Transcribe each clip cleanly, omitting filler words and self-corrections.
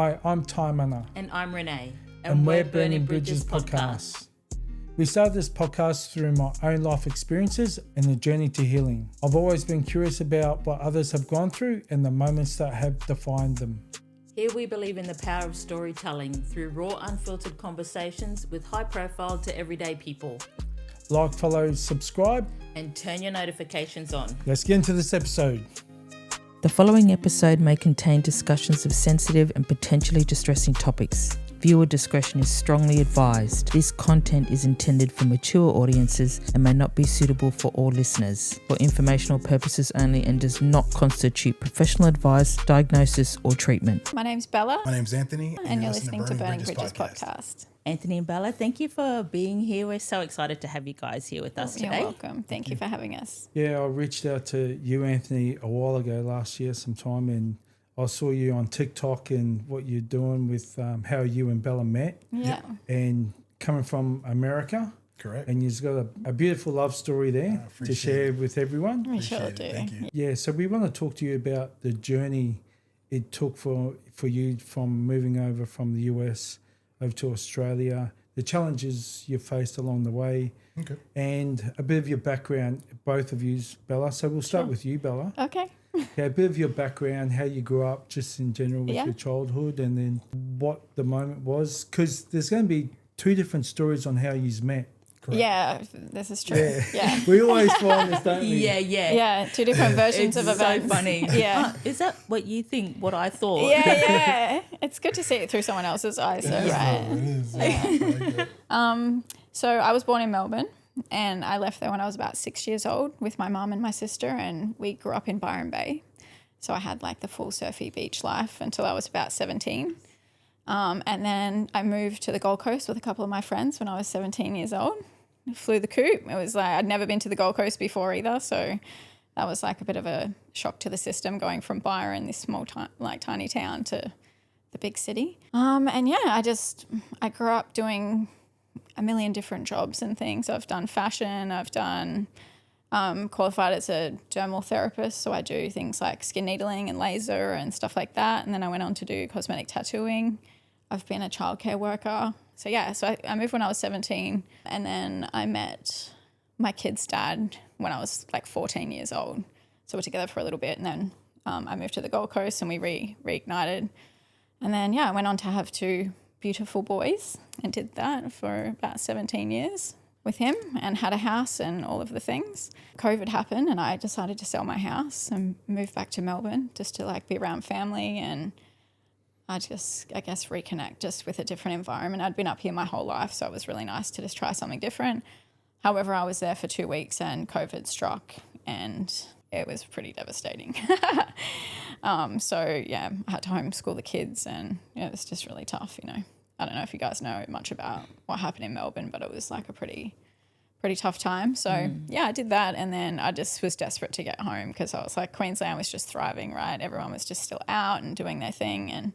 Hi, I'm Ty Manor. And I'm Renee. And we're Burning Bridges Podcast. We started this podcast through my own life experiences and the journey to healing. I've always been curious about what others have gone through and the moments that have defined them. Here we believe in the power of storytelling through raw, unfiltered conversations with high profile to everyday people. Like, follow, subscribe. And turn your notifications on. Let's get into this episode. The following episode may contain discussions of sensitive and potentially distressing topics. Viewer discretion is strongly advised. This content is intended for mature audiences and may not be suitable for all listeners, for informational purposes only, and does not constitute professional advice, diagnosis, or treatment. My name's Bella. My name's Anthony. And you're listening to Burning Bridges Podcast. Anthony and Bella, thank you for being here. We're so excited to have you guys here with us today. You're welcome. Thank you for having us. Yeah, I reached out to you, Anthony, a while ago last year sometime, and I saw you on TikTok and what you're doing with how you and Bella met. Yeah. And coming from America. Correct. And you've got a beautiful love story there to share with everyone. We sure do. Thank you. Yeah, so we want to talk to you about the journey it took for you from moving over from the US over to Australia, the challenges you faced along the way, and a bit of your background, both of you, Bella. So we'll start with you, Bella. Okay. Yeah, a bit of your background, how you grew up just in general with your childhood, and then what the moment was. Because there's going to be two different stories on how you've met. Correct. Yeah, this is true. Yeah. We always find this, don't we? Yeah, two different versions of events. So funny. Yeah. Is that what you think, what I thought? Yeah. It's good to see it through someone else's eyes, though, right? It is. Yeah. So I was born in Melbourne, and I left there when I was about 6 years old with my mum and my sister, and we grew up in Byron Bay. So I had like the full surfy beach life until I was about 17. And then I moved to the Gold Coast with a couple of my friends when I was 17 years old. Flew the coop. It was like I'd never been to the Gold Coast before either, so that was like a bit of a shock to the system going from Byron, this small tiny town, to the big city. And yeah, I grew up doing a million different jobs and things. I've done fashion. I've done qualified as a dermal therapist, so I do things like skin needling and laser and stuff like that. And then I went on to do cosmetic tattooing. I've been a childcare worker. So yeah, so I moved when I was 17, and then I met my kid's dad when I was like 14 years old. So we're together for a little bit, and then I moved to the Gold Coast and we reignited. And then yeah, I went on to have two beautiful boys and did that for about 17 years with him and had a house and all of the things. COVID happened and I decided to sell my house and move back to Melbourne just to like be around family, and I guess reconnect just with a different environment. I'd been up here my whole life, so it was really nice to just try something different. However, I was there for 2 weeks and COVID struck and it was pretty devastating. So yeah, I had to homeschool the kids, and yeah, it was just really tough, you know. I don't know if you guys know much about what happened in Melbourne, but it was like a pretty tough time. So yeah, I did that, and then I just was desperate to get home because I was like, Queensland was just thriving, right? Everyone was just still out and doing their thing, and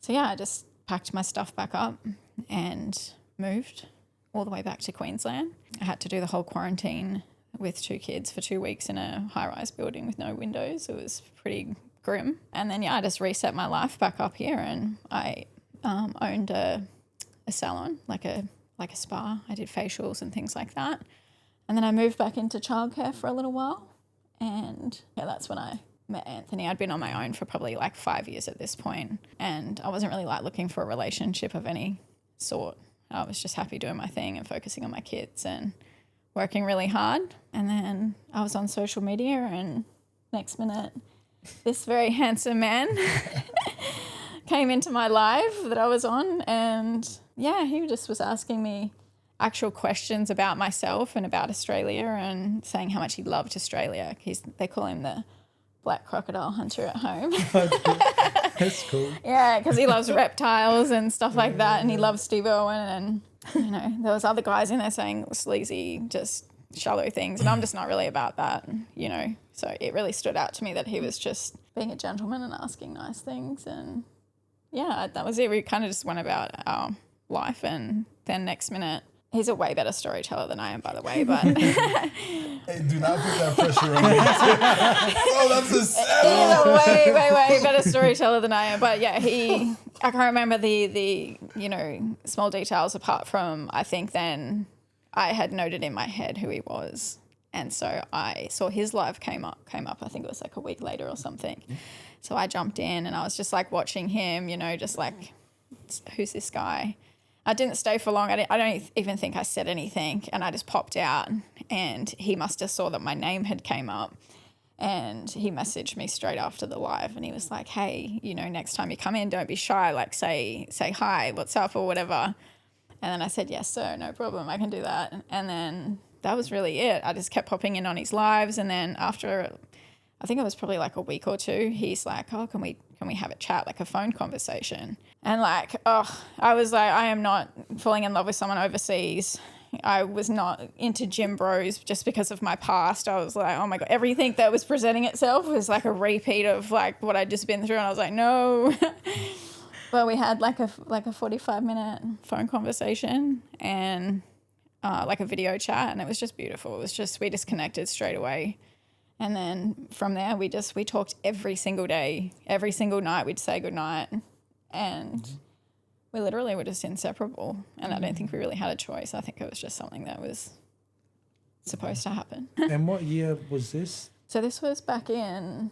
so yeah, I just packed my stuff back up and moved all the way back to Queensland. I had to do the whole quarantine with two kids for 2 weeks in a high-rise building with no windows. It was pretty grim. And then yeah, I just reset my life back up here, and I owned a salon, like a spa. I did facials and things like that. And then I moved back into childcare for a little while, and yeah, that's when I met Anthony. I'd been on my own for probably like 5 years at this point, and I wasn't really like looking for a relationship of any sort. I was just happy doing my thing and focusing on my kids and working really hard. And then I was on social media, and next minute this very handsome man came into my live that I was on, and yeah, he just was asking me actual questions about myself and about Australia, and saying how much he loved Australia. They call him the black crocodile hunter at home. That's cool. Yeah, because he loves reptiles and stuff like that, and he loves Steve Irwin, and you know, there was other guys in there saying sleazy, just shallow things, and I'm just not really about that, you know. So it really stood out to me that he was just being a gentleman and asking nice things, and yeah, that was it. We kind of just went about our life, and then next minute He's a way better storyteller than I am, by the way. But Hey, do not put that pressure on me. Oh, that's a he's a way better storyteller than I am. But yeah, I can't remember the small details apart from I think then I had noted in my head who he was. And so I saw his live came up. I think it was like a week later or something. So I jumped in and I was just like watching him, just like, who's this guy? I didn't stay for long. I don't even think I said anything, and I just popped out, and he must have saw that my name had came up, and he messaged me straight after the live, and he was like, hey, next time you come in, don't be shy, like say hi, what's up or whatever. And then I said, yes, sir, no problem, I can do that. And then that was really it. I just kept popping in on his lives, and then after, I think it was probably like a week or two, he's like, oh, can we have a chat, like a phone conversation? And like, I was like, I am not falling in love with someone overseas. I was not into gym bros just because of my past. I was like, oh my God, everything that was presenting itself was like a repeat of like what I'd just been through. And I was like, no. But we had like a 45-minute phone conversation and like a video chat, and it was just beautiful. It was just, we just connected straight away. And then from there, we talked every single day, every single night. We'd say goodnight, and we literally were just inseparable. And I don't think we really had a choice. I think it was just something that was supposed to happen. And what year was this? So this was back in,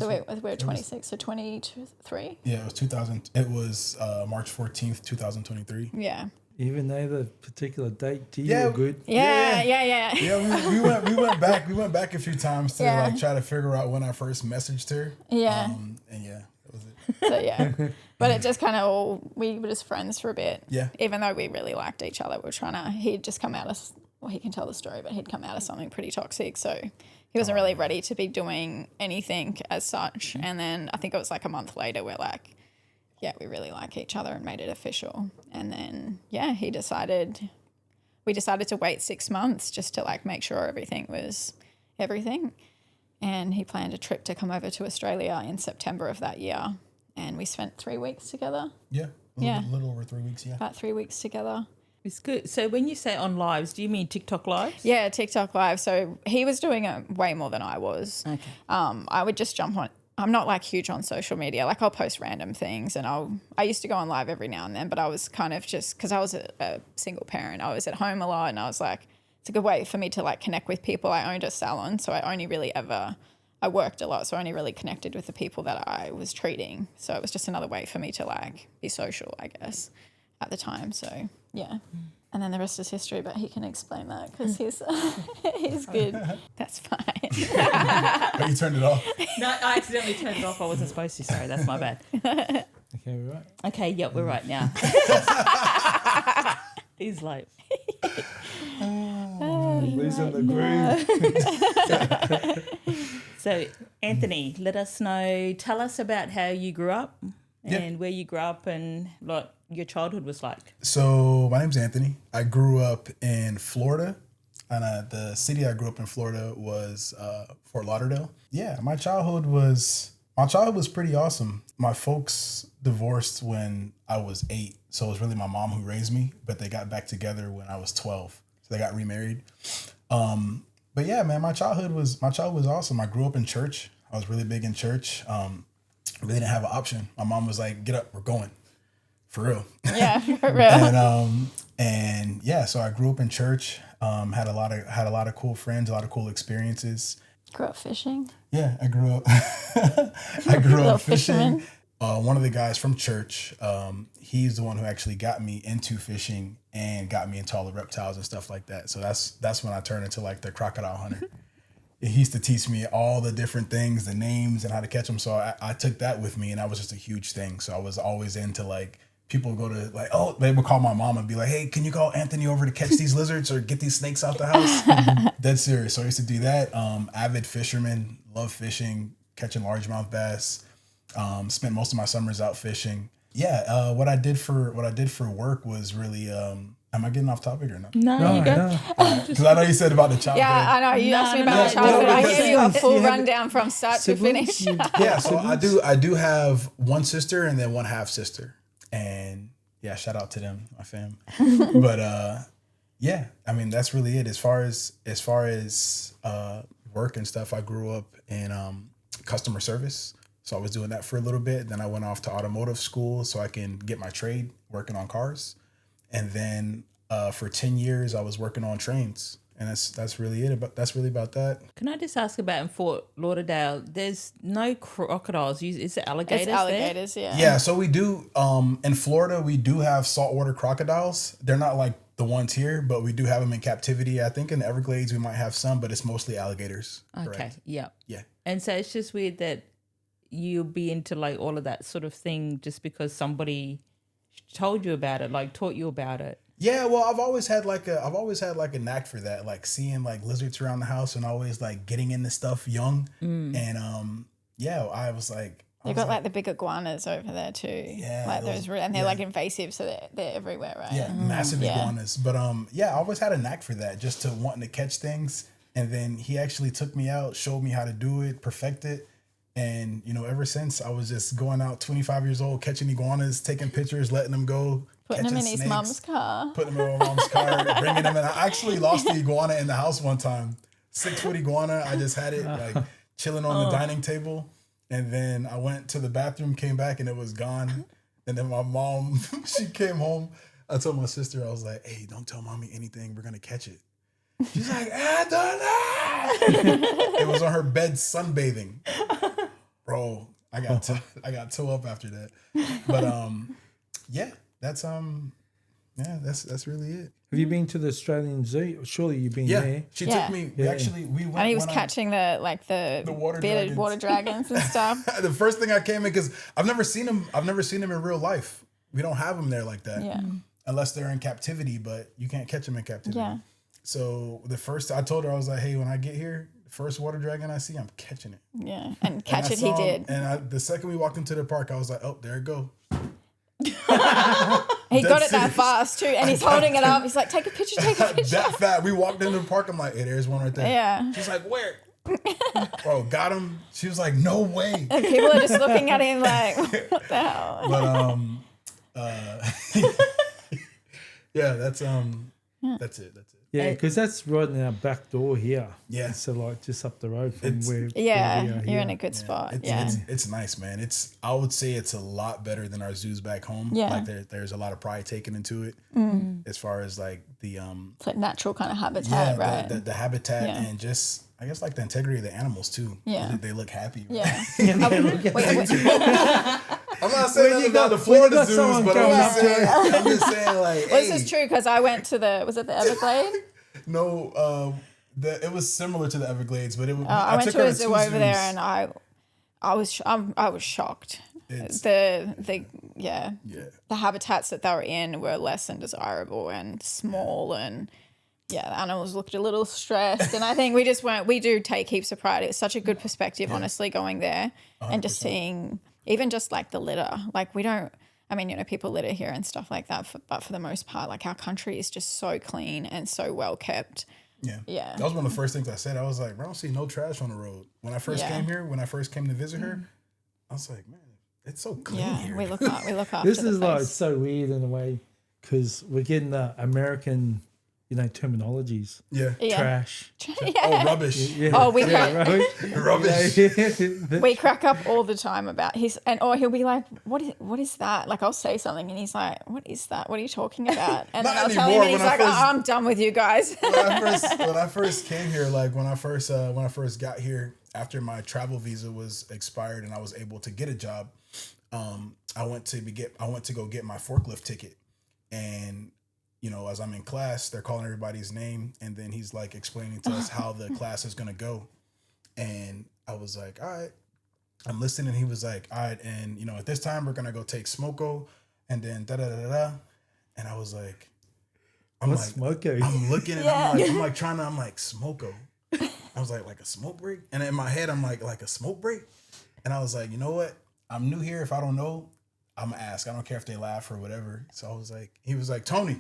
we're 26, so 23. Yeah, it was 2000. It was March 14th, 2023. Yeah. Even though the particular date to you were good. Yeah. Yeah, we went back. We went back a few times to like try to figure out when I first messaged her. Yeah. And yeah, that was it. So yeah, but it just kind of we were just friends for a bit. Yeah. Even though we really liked each other, he'd just come out of, well, he can tell the story, but he'd come out of something pretty toxic. So he wasn't really ready to be doing anything as such. Mm-hmm. And then I think it was like a month later, we're like, yeah, we really like each other, and made it official. And then, we decided to wait 6 months just to like make sure everything was everything. And he planned a trip to come over to Australia in September of that year. And we spent 3 weeks together. Yeah. A little over 3 weeks, yeah. About 3 weeks together. It's good. So when you say on lives, do you mean TikTok lives? Yeah, TikTok live. So he was doing it way more than I was. Okay. I would just jump on. I'm not like huge on social media. Like I'll post random things, and I used to go on live every now and then, but I was kind of just, because I was a single parent, I was at home a lot, and I was like, it's a good way for me to like connect with people. I owned a salon, so I worked a lot, so I only really connected with the people that I was treating. So it was just another way for me to like be social, I guess, at the time. So yeah. And then the rest is history, but he can explain that because he's good. That's fine. Oh, you turned it off? No, I accidentally turned it off. I wasn't supposed to. Sorry, that's my bad. Okay, we're right. Okay, yep, we're right now. He's like... Losing the groove. So, Anthony, let us know. Tell us about how you grew up and where you grew up and what your childhood was like. So my name's Anthony. I grew up in Florida, and the city I grew up in Florida was Fort Lauderdale. Yeah, my childhood was pretty awesome. My folks divorced when I was 8, so it was really my mom who raised me, but they got back together when I was 12. So they got remarried. But yeah, man, my childhood was awesome. I grew up in church. I was really big in church. Really didn't have an option. My mom was like, "Get up, we're going." For real. Yeah, for real. And yeah, so I grew up in church. Had a lot of cool friends, a lot of cool experiences. Grew up fishing. Yeah, I grew up fishing. One of the guys from church, he's the one who actually got me into fishing and got me into all the reptiles and stuff like that. So that's when I turned into like the crocodile hunter. He used to teach me all the different things, the names and how to catch them. So I took that with me, and that was just a huge thing. So I was always into like, people go to like, they would call my mom and be like, "Hey, can you call Anthony over to catch these lizards or get these snakes out the house?" Dead serious. So I used to do that. Avid fisherman, love fishing, catching largemouth bass. Spent most of my summers out fishing. Yeah. What I did for work was really, am I getting off topic or not? No, you go. Because I know you said about the childhood. Yeah, I know. You asked me about the childhood. I gave you a full rundown from start to finish. Yeah, so I do have one sister and then one half sister. And yeah, shout out to them, my fam. But Yeah, I mean that's really it. As far as work and stuff, I grew up in customer service, so I was doing that for a little bit. Then I went off to automotive school so I can get my trade working on cars, and then for 10 years I was working on trains, and that's really it. That's really about that. Can I just ask about in Fort Lauderdale? There's no crocodiles. Is it alligators? It's alligators, yeah. Yeah, so we do in Florida we do have saltwater crocodiles. They're not like the ones here, but we do have them in captivity. I think in the Everglades we might have some, but it's mostly alligators. Okay, Correct. yeah. Yeah. And so it's just weird that you'll be into like all of that sort of thing just because somebody told you about it, like taught you about it. Yeah, well, I've always had like a knack for that, like seeing like lizards around the house and always like getting into stuff young. And yeah, I was like, They've got like the big iguanas over there too. Yeah, like those- and they're like invasive, so they're everywhere, right? yeah, massive Yeah. iguanas. But yeah, I always had a knack for that, just to wanting to catch things. And then he actually took me out, showed me how to do it, perfect it. And ever since I was just going out, 25 years old, catching iguanas, taking pictures, letting them go, Putting them in catching his snakes, mum's car. putting them in my mom's car, bringing them in. I actually lost the iguana in the house one time. 6-foot iguana. I just had it like chilling on the dining table. And then I went to the bathroom, came back, and it was gone. And then my mom, she came home. I told my sister, I was like, hey, don't tell mommy anything. We're going to catch it. She's like, Anthony! It was on her bed sunbathing. Bro, I got toe up after that. But yeah, that's really it. Have you been to the Australian Zoo? Surely you've been Yeah, there. she Yeah. took me. Yeah. We went. And he was when catching the water bearded dragons. water dragons and stuff. The first thing I came in, because I've never seen him in real life. We don't have them there like that. Yeah. Unless they're in captivity, but you can't catch them in captivity. Yeah. So I told her, I was like, hey, when I get here, the first water dragon I see, I'm catching it. Yeah. And And I he saw him, did. And the second we walked into the park, I was like, oh, there it go. He got it that serious. fast too. And he's holding it up. He's like, take a picture, take a picture. That fat. We walked into the park. I'm like, hey, there's one right there. Yeah. She's like, where? Bro, got him. She was like, no way. And people are just looking at him like, what the hell? But yeah, that's it. Yeah, because that's right in our back door here. Yeah. So like just up the road from where Yeah, we are you're here. in a good spot. It's, Yeah. it's nice, man. I would say it's a lot better than our zoos back home. Yeah. Like there's a lot of pride taken into it as far as like the It's like natural kind of habitat, right? the habitat Yeah. and just I guess like the integrity of the animals too. Yeah. They look happy. Yeah. I'm not saying When you nothing about got- the when you Florida got zoos, someone but coming I'm up just saying like, Well, hey, this is true because I went to was it the Everglade? no, it was similar to the Everglades, but I went took to her a zoo two over there, zoos. and I was shocked. It's- The Yeah. the habitats that they were in were less than desirable and small, and the animals looked a little stressed. And I think we do take heaps of pride. It's such a good perspective, honestly, going there and just seeing even just like the litter. Like we don't. I mean, people litter here and stuff like that, but for the most part, like our country is just so clean and so well kept. Yeah. Yeah. That was one of the first things I said. I was like, I don't see no trash on the road. When I first came here, when I first came to visit her, I was like, man, it's so clean Yeah, here. we look after This the is like place. so weird in a way because we're getting the American, terminologies. Yeah. Yeah. Trash. Oh, rubbish. Yeah. Oh, we yeah, right? Rubbish. We crack up all the time about or he'll be like, what is that? Like I'll say something and he's like, what is that? What are you talking about? And then Not I'll tell him anymore. and he's When I like, first- I'm done with you guys. when I first came here, like when I first got here after my travel visa was expired and I was able to get a job, I went to go get my forklift ticket, and as I'm in class, they're calling everybody's name, and then he's like explaining to us how the class is gonna go, and I was like, all right, I'm listening. He was like, all right, and at this time we're gonna go take smoko, and then da da da da, and I was like, What's smoko? I'm looking and I'm like smoko. I was like a smoke break, and in my head I'm like a smoke break, and I was like, you know what? I'm new here. If I don't know, I'm gonna ask. I don't care if they laugh or whatever. So I was like, he was like, Tony.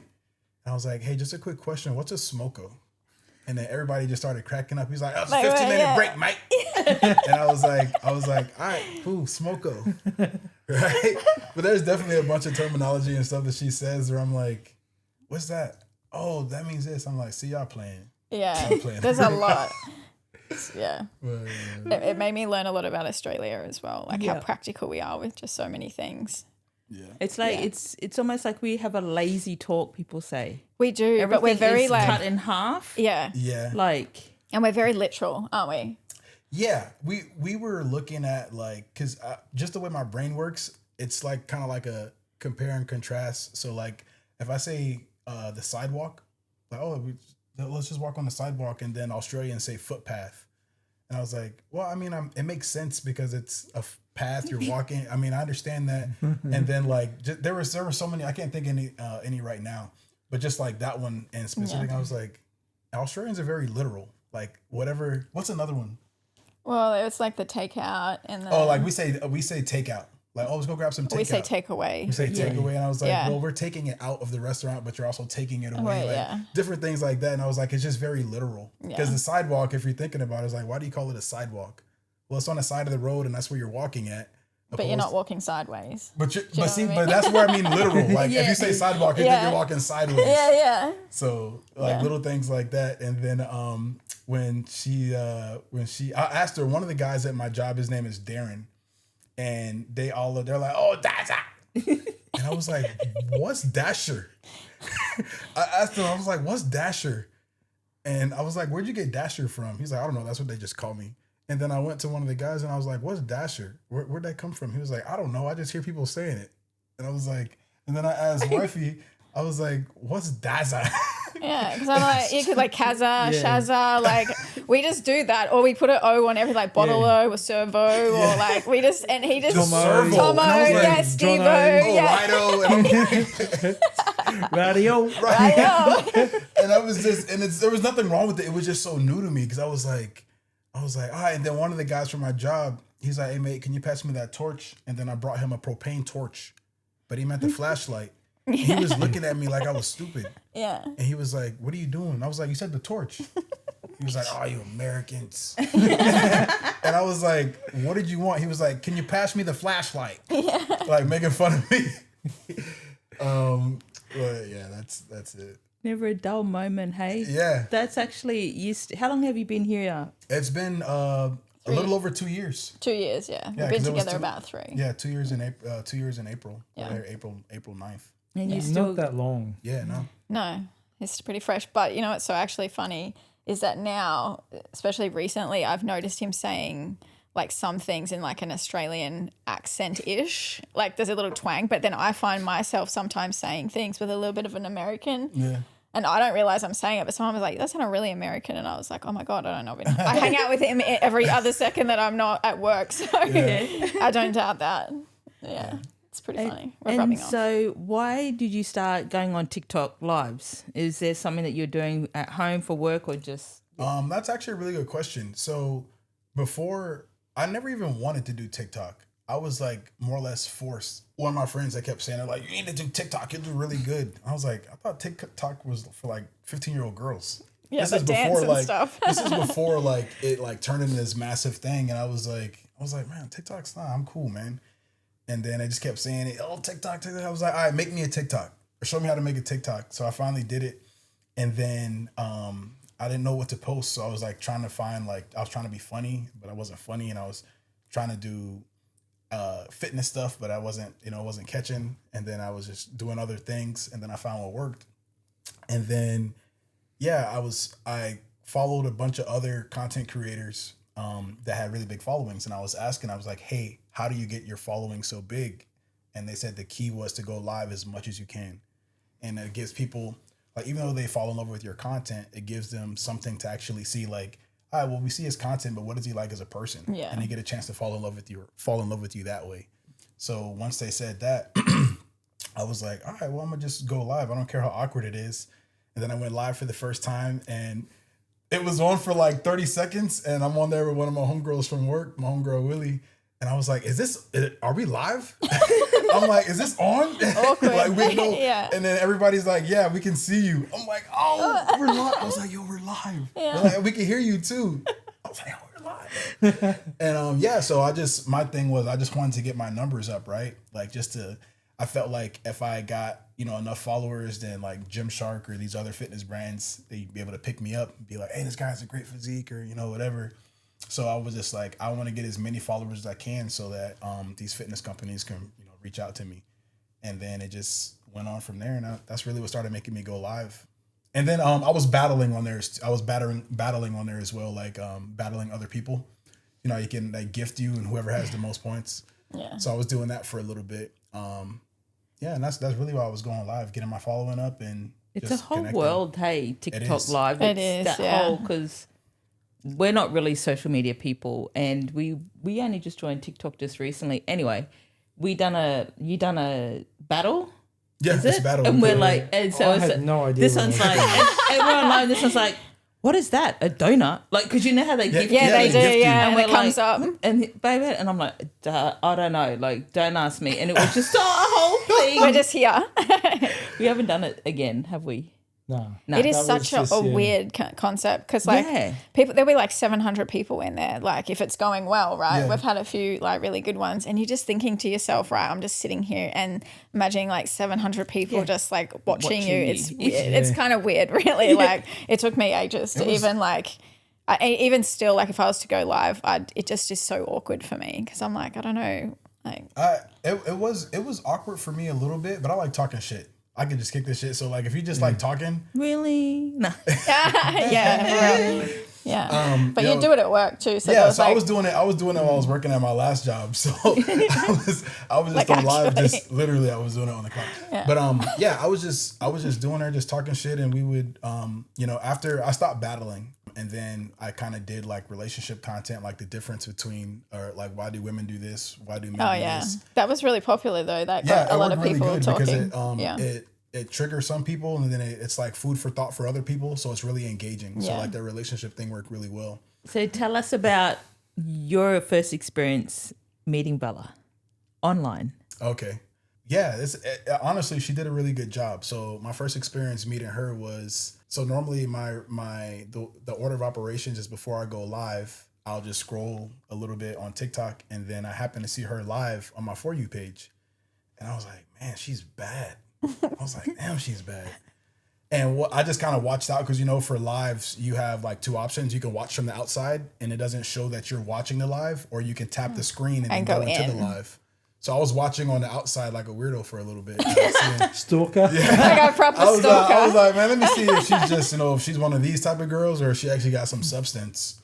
And I was like, hey, just a quick question. What's a smoko? And then everybody just started cracking up. He's like, oh, it's a 15-minute break, mate. And I was like, all right, cool, smoko. Right? But there's definitely a bunch of terminology and stuff that she says where I'm like, what's that? oh, that means this. I'm like, see y'all playing. Yeah, playing. there's a lot. Yeah. But, It made me learn a lot about Australia as well, like how practical we are with just so many things. yeah. It's like it's almost like we have a lazy talk. People say We do, but we're Everything very is like cut in half. yeah, Yeah. Like and we're very literal, aren't we? Yeah, we were looking at like, because just the way my brain works, it's like kind of like a compare and contrast. So like if I say the sidewalk, like, oh, let's just walk on the sidewalk, and then Australians say footpath. And I was like, well, I mean, it makes sense because it's a path you're walking. I mean, I understand that. And then like there were so many, I can't think any right now, but just like that one in specific, I was like, Australians are very literal. Like whatever. What's another one? Well, it's like the takeout and the Oh, like we say takeout. Like, oh, let's go grab some takeout. we say takeaway. We say takeaway, and I was like, Yeah. well, we're taking it out of the restaurant, but you're also taking it away. Right, like, yeah. different things like that. And I was like, it's just very literal. Because Yeah. the sidewalk, if you're thinking about it, is like, why do you call it a sidewalk? Well, it's on the side of the road, and that's where you're walking at. But you're not walking sideways. But know what I mean? but that's where I mean literal. Like if you say sidewalk, you think you're walking sideways. Yeah. So like little things like that. And then when I asked her, one of the guys at my job, his name is Darren, and they're like, oh, Dasher. And I was like, what's Dasher? I asked him, I was like, what's Dasher? And I was like, where'd you get Dasher from? He's like, I don't know, that's what they just call me. And then I went to one of the guys and I was like, what's Dasher? Where'd that come from? He was like, I don't know, I just hear people saying it. And I was like, and then I asked wifey, I was like, what's Daza? Yeah, because I'm like, you could like Kaza, Shaza, like we just do that, or we put an O on every like bottle O or servo, or like we just, and he just Tomo, Tomo, and I was like, yeah, Steve-O, oh, yeah. Righto. And I'm like, Radio. I know. and I was just, and there was nothing wrong with it. It was just so new to me because I was like, all right. And then one of the guys from my job, he's like, hey mate, can you pass me that torch? And then I brought him a propane torch, but he meant the flashlight. He was looking at me like I was stupid. Yeah. And he was like, what are you doing? I was like, you said the torch. He was like, oh, you Americans. And I was like, what did you want? He was like, can you pass me the flashlight? Yeah. Like making fun of me. But yeah, that's it. never a dull moment, hey? Yeah. That's actually how long have you been here? It's been a little over 2 years. 2 years, yeah. We've 'cause been it was together about 3. Yeah, 2 years in April. 2 years in April. Yeah. April 9th. And you It's still not that long. Yeah, no. No, it's pretty fresh. But you know what's so actually funny is that now, especially recently, I've noticed him saying like some things in like an Australian accent-ish. Like there's a little twang, but then I find myself sometimes saying things with a little bit of an American. Yeah. And I don't realize I'm saying it, but someone was like, that sounded really American. And I was like, oh my God, I don't know. I hang out with him every other second that I'm not at work. So I don't doubt that. Yeah. It's pretty funny. We're rubbing off. So why did you start going on TikTok lives? Is there something that you're doing at home for work or just? That's actually a really good question. So before, I never even wanted to do TikTok. I was like more or less forced. One of my friends that kept saying, like, you need to do TikTok. You'll do really good. I was like, I thought TikTok was for like 15-year-old girls. Yeah, This but is dance before and like stuff. this is before like it like turned into this massive thing. And I was like, man, TikTok's not. I'm cool, man. And then I just kept saying it. Oh, TikTok. I was like, all right, make me a TikTok or show me how to make a TikTok. So I finally did it. And then I didn't know what to post. So I was like trying to find I was trying to be funny, but I wasn't funny. And I was trying to do fitness stuff, but I wasn't catching. And then I was just doing other things. And then I found what worked. And then, yeah, I followed a bunch of other content creators that had really big followings. And I was like, hey, how do you get your following so big? And they said the key was to go live as much as you can. And it gives people, like, even though they fall in love with your content, it gives them something to actually see, like, all right, well, we see his content, but what is he like as a person? Yeah. And they get a chance to fall in love with you that way. So once they said that, I was like, all right, well, I'm gonna just go live. I don't care how awkward it is. And then I went live for the first time, and it was on for like 30 seconds. And I'm on there with one of my homegirls from work, my homegirl Willie. And I was like, are we live? I'm like, is this on? Awkward. Like, we know. Yeah. And then everybody's like, yeah, we can see you. I'm like, oh, we're live. I was like, yo, we're live. Yeah. Like, we can hear you too. I was like, oh, we're live. And so my thing was, I just wanted to get my numbers up, right? Like I felt like if I got, enough followers, then like Gymshark or these other fitness brands, they'd be able to pick me up and be like, hey, this guy has a great physique or, whatever. So I was just like, I want to get as many followers as I can so that these fitness companies can, reach out to me. And then it just went on from there. And that's really what started making me go live. And then I was battling on there. I was battling on there as well, like battling other people. You can like gift you and whoever has the most points. Yeah. So I was doing that for a little bit. And that's really why I was going live, getting my following up and it's just a whole connecting. world, hey, TikTok live. It is, that yeah. whole, because we're not really social media people, and we only just joined TikTok just recently. Anyway, you done a battle. Yeah, it's a battle. And we're like, and so I had no idea. this one's like, and we're online. This one's like, what is that? A donut? Like, because you know how they give Yeah, they do. gift you. Yeah, and and it we're comes like, up. and baby, and I'm like, I don't know, like, don't ask me. And it was just a whole thing. We're just here. We haven't done it again, have we? No. No. It is That was such just, a yeah. weird concept because like Yeah. people, there'll be like 700 people in there. Like if it's going well, right? Yeah. We've had a few like really good ones, and you're just thinking to yourself, right? I'm just sitting here and imagining like 700 people just like watching you. It's you. weird. It's kind of weird, really. Like it took me ages to even like. Even still, like if I was to go live, it just is so awkward for me because I'm like, I don't know, like It was awkward for me a little bit, but I like talking shit. I could just kick this shit. So like if you just like talking, Really? No. yeah, for real. Yeah. But you do it at work too. So yeah. was So like, I was doing it while I was working at my last job. So I was just Like, on live, actually. just literally I was doing it on the clock. Yeah. But I was just doing her, just talking shit, and we would after I stopped battling. And then I kind of did like relationship content, like the difference between, or like, why do women do this? Why do men oh do yeah, this? that was really popular though. That Yeah, got a it lot worked of really people good talking. because it triggers some people, and then it's like food for thought for other people. So it's really engaging. So Yeah. like their relationship thing worked really well. So tell us about your first experience meeting Bella online. Okay. Yeah, honestly, she did a really good job. So my first experience meeting her was, so normally the order of operations is before I go live, I'll just scroll a little bit on TikTok, and then I happen to see her live on my For You page. And I was like, man, she's bad. I was like, damn, she's bad. And I just kind of watched out because, for lives, you have like two options. You can watch from the outside and it doesn't show that you're watching the live, or you can tap the screen and then go into the live. So I was watching on the outside like a weirdo for a little bit. Stalker. Like a proper stalker. I was like, man, let me see if she's just, if she's one of these type of girls or if she actually got some substance.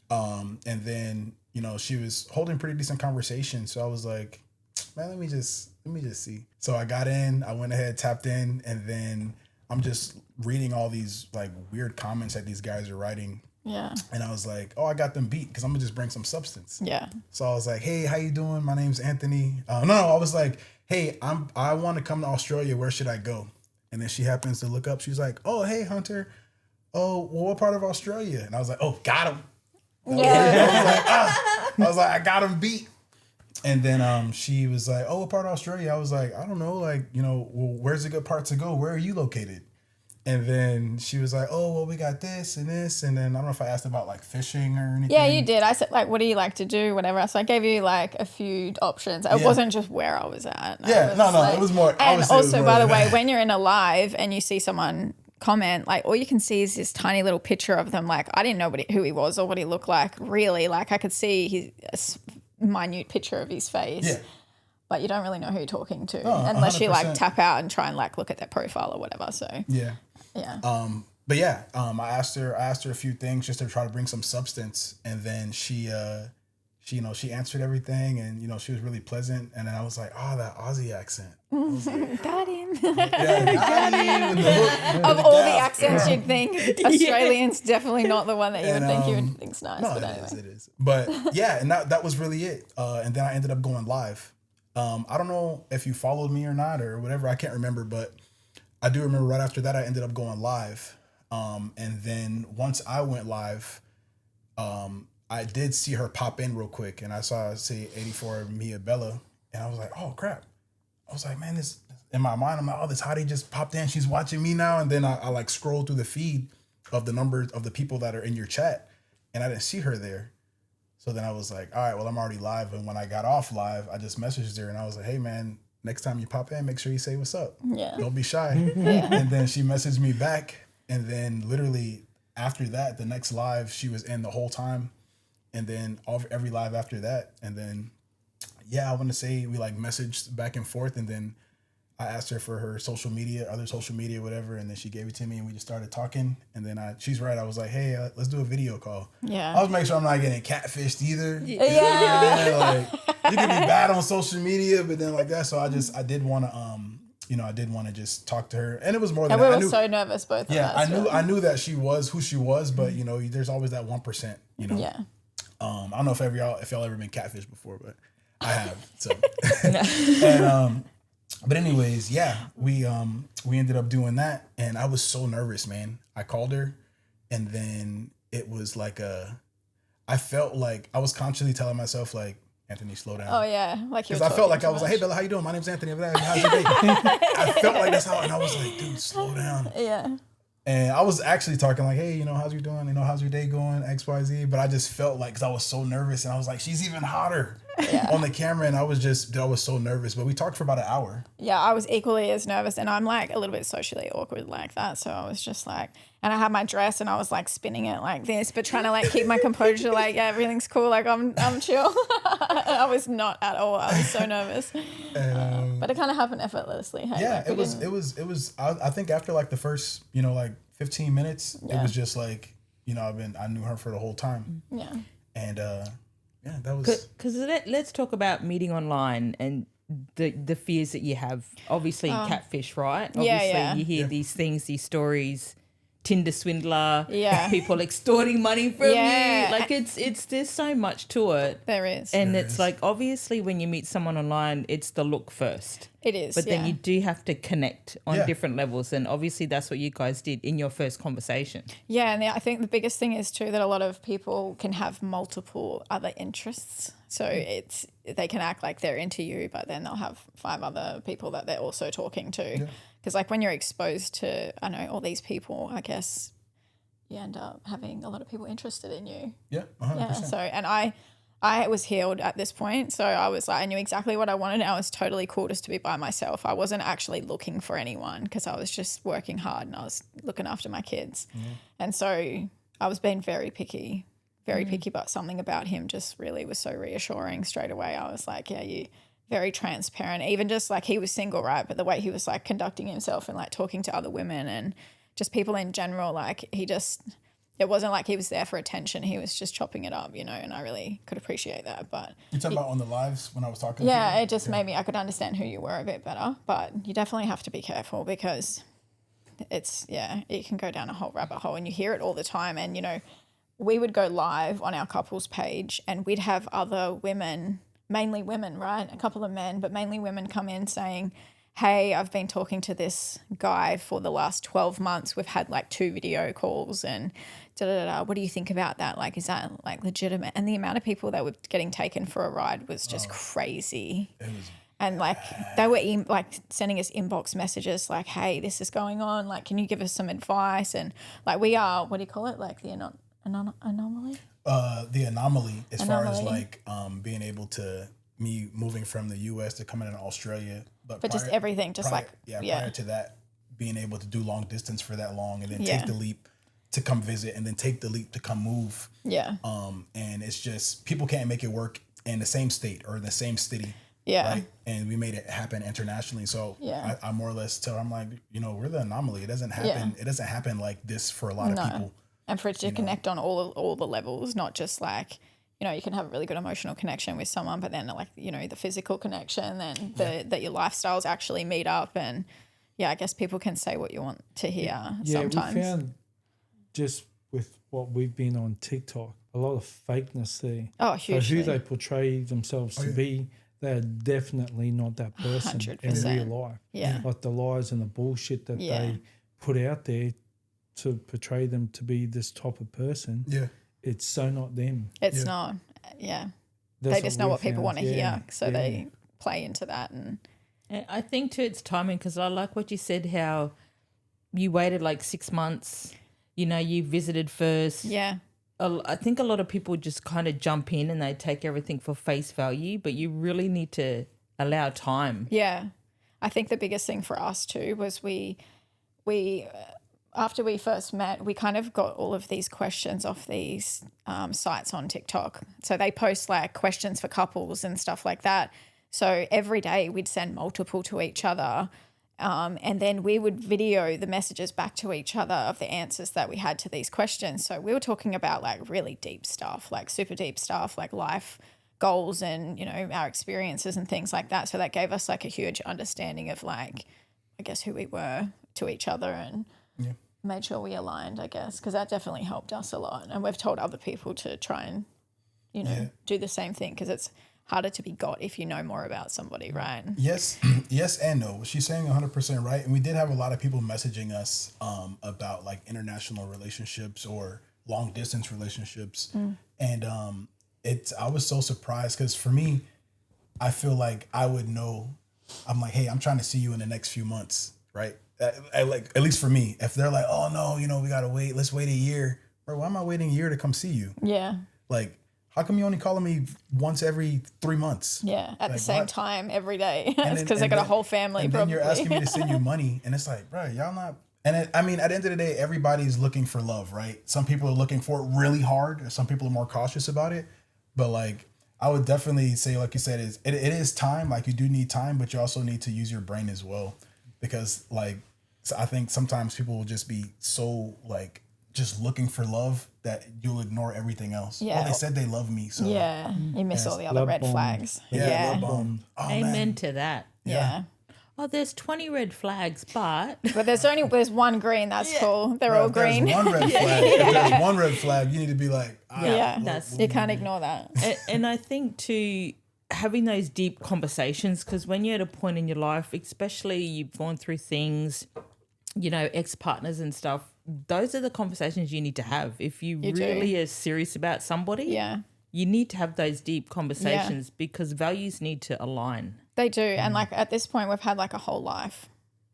And then, she was holding pretty decent conversation. So I was like, man, let me just see. So I got in, I went ahead, tapped in, and then I'm just reading all these like weird comments that these guys are writing. Yeah. And I was like, oh, I got them beat because I'm gonna just bring some substance. Yeah. So I was like, hey, how you doing? My name's Anthony. I was like, hey, I want to come to Australia. Where should I go? And then she happens to look up. She's like, oh, hey, Hunter. Oh, well, what part of Australia? And I was like, oh, got him. I was like, I got him beat. And then she was like, oh, what part of Australia? I was like, I don't know. Like, well, where's a good part to go? Where are you located? And then she was like, oh, well, we got this and this. And then I don't know if I asked about like fishing or anything. Yeah, you did. I said like, what do you like to do? Whatever. So I gave you like a few options. It wasn't just where I was at. It was more. And also, by the way, when you're in a live and you see someone comment, like all you can see is this tiny little picture of them. Like I didn't know who he was or what he looked like. Really, like I could see a minute picture of his face. Yeah. But you don't really know who you're talking to unless 100%. You like tap out and try and like look at their profile or whatever. So yeah. But yeah, I asked her a few things just to try to bring some substance, and then she answered everything, and she was really pleasant, and then I was like, oh, that Aussie accent. Like, got him. Yeah, got him. Of all the accents you'd think, Australian's definitely not the one that you would think you would think's nice. No, but it is. But yeah, and that was really it. And then I ended up going live. I don't know if you followed me or not or whatever. I can't remember, but I do remember right after that I ended up going live. And then once I went live, I did see her pop in real quick, and I saw say E24 Mia Bella, and I was like, oh crap. I was like, man, this in my mind, I'm like, oh, this hottie just popped in. She's watching me now. And then I like scrolled through the feed of the numbers of the people that are in your chat, and I didn't see her there. So then I was like, all right, well, I'm already live. And when I got off live, I just messaged her and I was like, hey man, next time you pop in, make sure you say what's up. Yeah. Don't be shy. And then she messaged me back. And then literally after that, the next live, she was in the whole time. And then every live after that. And then, I want to say we like messaged back and forth. And then I asked her for her social media, other social media, whatever. And then she gave it to me and we just started talking. And then she's right. I was like, hey, let's do a video call. Yeah. I was making sure I'm not getting catfished either. Yeah. Like, you can be bad on social media, but then like that. So I did want to, just talk to her. And it was more than we that. were so nervous, both of us. I knew that she was who she was, but there's always that 1%, Yeah. I don't know if y'all ever been catfished before, but I have. So and but anyways, we ended up doing that, and I was so nervous, man. I called her, and then it was like I felt like I was constantly telling myself like, Anthony, slow down. Oh yeah, like because I felt like I was like, hey Bella, how you doing? My name's Anthony. How's your day? I felt like that's how, and I was like, dude, slow down. Yeah. And I was actually talking like, hey, how's you doing? How's your day going? X, Y, Z. But I just felt like, because I was so nervous, and I was like, she's even hotter on the camera. And I was so nervous. But we talked for about an hour. Yeah, I was equally as nervous, and I'm like a little bit socially awkward like that. So I was just like, and I had my dress, and I was like spinning it like this, but trying to like keep my composure, like, yeah, everything's cool, like I'm chill. I was not at all. I was so nervous. But it kind of happened effortlessly. Hey? Yeah, like, it was. I think after like the first, like 15 minutes, it was just like, I knew her for the whole time. Yeah. And that was because let's talk about meeting online and the fears that you have. Obviously, catfish, right? Obviously, you hear these things, these stories. Tinder swindler, people extorting money from you. Like it's there's so much to it. There is. And it's like, obviously when you meet someone online, it's the look first. It is. But then you do have to connect on different levels. And obviously that's what you guys did in your first conversation. Yeah, and I think the biggest thing is too that a lot of people can have multiple other interests. So they can act like they're into you, but then they'll have 5 other people that they're also talking to. Because like when you're exposed to, all these people, I guess you end up having a lot of people interested in you. Yeah, 100%. Yeah. So, and I was healed at this point. So I was like, I knew exactly what I wanted. I was totally cool just to be by myself. I wasn't actually looking for anyone because I was just working hard and I was looking after my kids. And so I was being very picky, but something about him just really was so reassuring straight away. I was like, you very transparent, even just like he was single, right? But the way he was like conducting himself and like talking to other women and just people in general, like it wasn't like he was there for attention. He was just chopping it up, and I really could appreciate that. But you talking about on the lives when I was talking? Yeah, it just made me, I could understand who you were a bit better, but you definitely have to be careful because it can go down a whole rabbit hole and you hear it all the time. And, we would go live on our couples page and we'd have other women, mainly women, right? A couple of men, but mainly women come in saying, hey, I've been talking to this guy for the last 12 months. We've had like 2 video calls and what do you think about that? Like, is that like legitimate? And the amount of people that were getting taken for a ride was just crazy. It was and like they were like sending us inbox messages like, hey, this is going on. Like, can you give us some advice? And like we are, what do you call it? Like the anomaly? The anomaly as far as like being able to me moving from the U.S. to coming into Australia. But just everything, prior to that, being able to do long distance for that long and then take the leap to come visit and then take the leap to come move. Yeah. And it's just, people can't make it work in the same state or the same city. Yeah. Right. And we made it happen internationally. So I more or less tell her, I'm like, we're the anomaly. It doesn't happen. Yeah. It doesn't happen like this for a lot of people. And for it to connect on all the levels, not just like, you can have a really good emotional connection with someone, but then like, the physical connection and that your lifestyles actually meet up. And I guess people can say what you want to hear sometimes. We found just with what we've been on TikTok, a lot of fakeness there. Oh, hugely. So who they portray themselves to be, they're definitely not that person 100%. in real life. Yeah. Like the lies and the bullshit that they put out there to portray them to be this type of person. Yeah. It's so not them. It's not. Yeah. They just know what people want to hear. So they play into that. And I think too it's timing because I like what you said, how you waited like 6 months, you visited first. Yeah. I think a lot of people just kind of jump in and they take everything for face value, but you really need to allow time. Yeah. I think the biggest thing for us too was we after we first met, we kind of got all of these questions off these sites on TikTok. So they post like questions for couples and stuff like that. So every day we'd send multiple to each other. And then we would video the messages back to each other of the answers that we had to these questions. So we were talking about like really deep stuff, like super deep stuff, like life goals and, you know, our experiences and things like that. So that gave us like a huge understanding of like, I guess, who we were to each other and made sure we aligned, I guess, because that definitely helped us a lot. And we've told other people to try and, you know, do the same thing because it's harder to be got if you know more about somebody, right? Yes, yes and no. She's saying 100% right. And we did have a lot of people messaging us about like international relationships or long distance relationships. And I was so surprised because for me, I feel like I would know. I'm like, hey, I'm trying to see you in the next few months, right? I like, at least for me, if they're like, oh no, you know, we gotta wait. Let's wait a year. Bro, why am I waiting a year to come see you? Yeah. Like, how come you only calling me once every 3 months? Yeah, at like, the same time every day. It's because they got a whole family. And probably. then you're asking me to send you money, and it's like, bro, y'all not. And I mean, at the end of the day, everybody's looking for love, right? Some people are looking for it really hard, and some people are more cautious about it. But like, I would definitely say, like you said, it is time. Like, you do need time, but you also need to use your brain as well, because like, I think sometimes people will just be so like just looking for love that you'll ignore everything else. Yeah. Oh, they said they love me, so yeah, you miss all the other red flags. yeah. Love bomb. Oh, Amen man. to that. Yeah. Oh, there's 20 red flags, but there's one green. That's cool. They're all green. There's one red flag. If there's one red flag, you need to be like, You can't ignore that. and I think too, having those deep conversations, because when you're at a point in your life, especially you've gone through things, you know, ex-partners and stuff, those are the conversations you need to have. If you really are serious about somebody, you need to have those deep conversations because values need to align. They do. And like at this point, we've had like a whole life.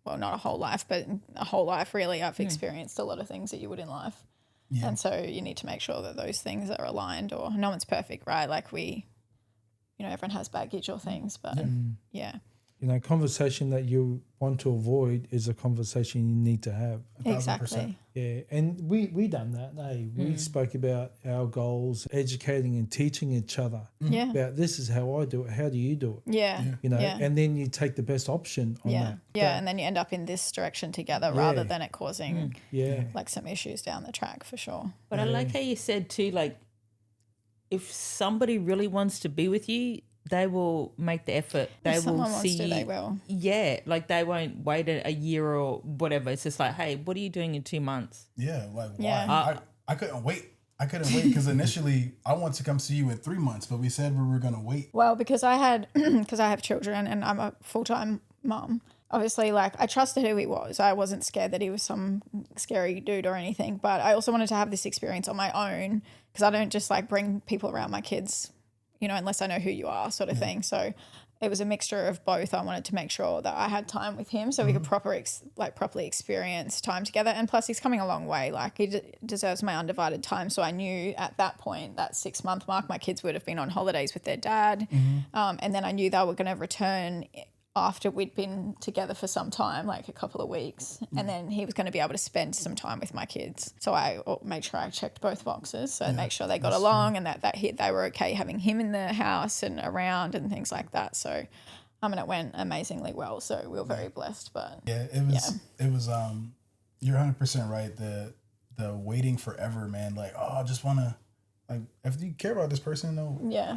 Well, not a whole life, but a whole life really. I've experienced a lot of things that you would in life. Yeah. And so you need to make sure that those things are aligned, or no one's perfect, right? Like everyone has baggage or things, but You know, conversation that you want to avoid is a conversation you need to have. 1,000%. Exactly. Yeah, and we done that. We spoke about our goals, educating and teaching each other about this is how I do it. How do you do it? Yeah. You know, and then you take the best option on that. Yeah, and then you end up in this direction together rather than it causing like some issues down the track for sure. But I like how you said too, like if somebody really wants to be with you, they will make the effort. They will see you. They will. Yeah, like they won't wait a year or whatever. It's just like, hey, what are you doing in 2 months? Yeah, like why? I couldn't wait. Because initially I wanted to come see you in 3 months, but we said we were going to wait. Well, because I have children and I'm a full-time mom. Obviously, like I trusted who he was. I wasn't scared that he was some scary dude or anything. But I also wanted to have this experience on my own because I don't just like bring people around my kids, you know, unless I know who you are, sort of thing. So it was a mixture of both. I wanted to make sure that I had time with him so we could properly experience time together. And plus, he's coming a long way. Like he deserves my undivided time. So I knew at that point, that 6 month mark, my kids would have been on holidays with their dad, and then I knew they were going to return after we'd been together for some time, like a couple of weeks, and then he was going to be able to spend some time with my kids. So I made sure I checked both boxes, so make sure they got along and that they were okay having him in the house and around and things like that. So, I mean, it went amazingly well. So we were very blessed. But it was. You're 100% right. The waiting forever, man. Like, oh, I just want to. Like, if you care about this person,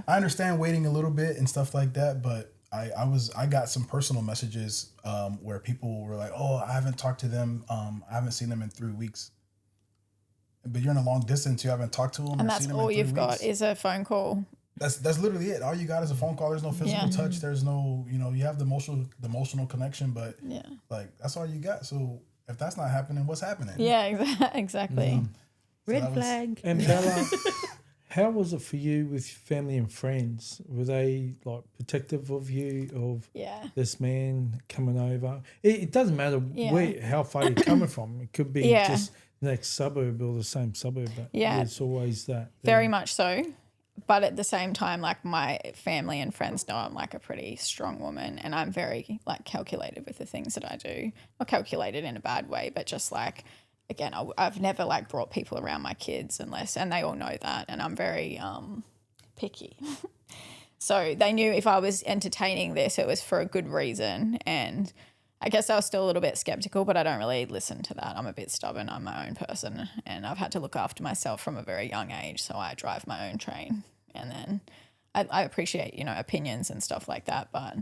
I understand waiting a little bit and stuff like that, but. I got some personal messages where people were like, oh, I haven't talked to them. I haven't seen them in 3 weeks. But you're in a long distance. You haven't talked to them. And that's all you've got is a phone call. That's literally it. All you got is a phone call. There's no physical touch. There's no, you have the emotional connection, but like that's all you got. So if that's not happening, what's happening? Yeah, exactly. Red flag. And Bella, how was it for you with family and friends? Were they like protective of you, of this man coming over? It doesn't matter how far you're coming from. It could be just the next suburb or the same suburb, but it's always that. Very much so. but at the same time, like my family and friends know I'm like a pretty strong woman, and I'm very like calculated with the things that I do. Not calculated in a bad way, but just like, again, I've never like brought people around my kids and they all know that, and I'm very picky. So they knew if I was entertaining this, it was for a good reason. And I guess I was still a little bit skeptical, but I don't really listen to that. I'm a bit stubborn. I'm my own person, and I've had to look after myself from a very young age. So I drive my own train, and then I appreciate, you know, opinions and stuff like that. But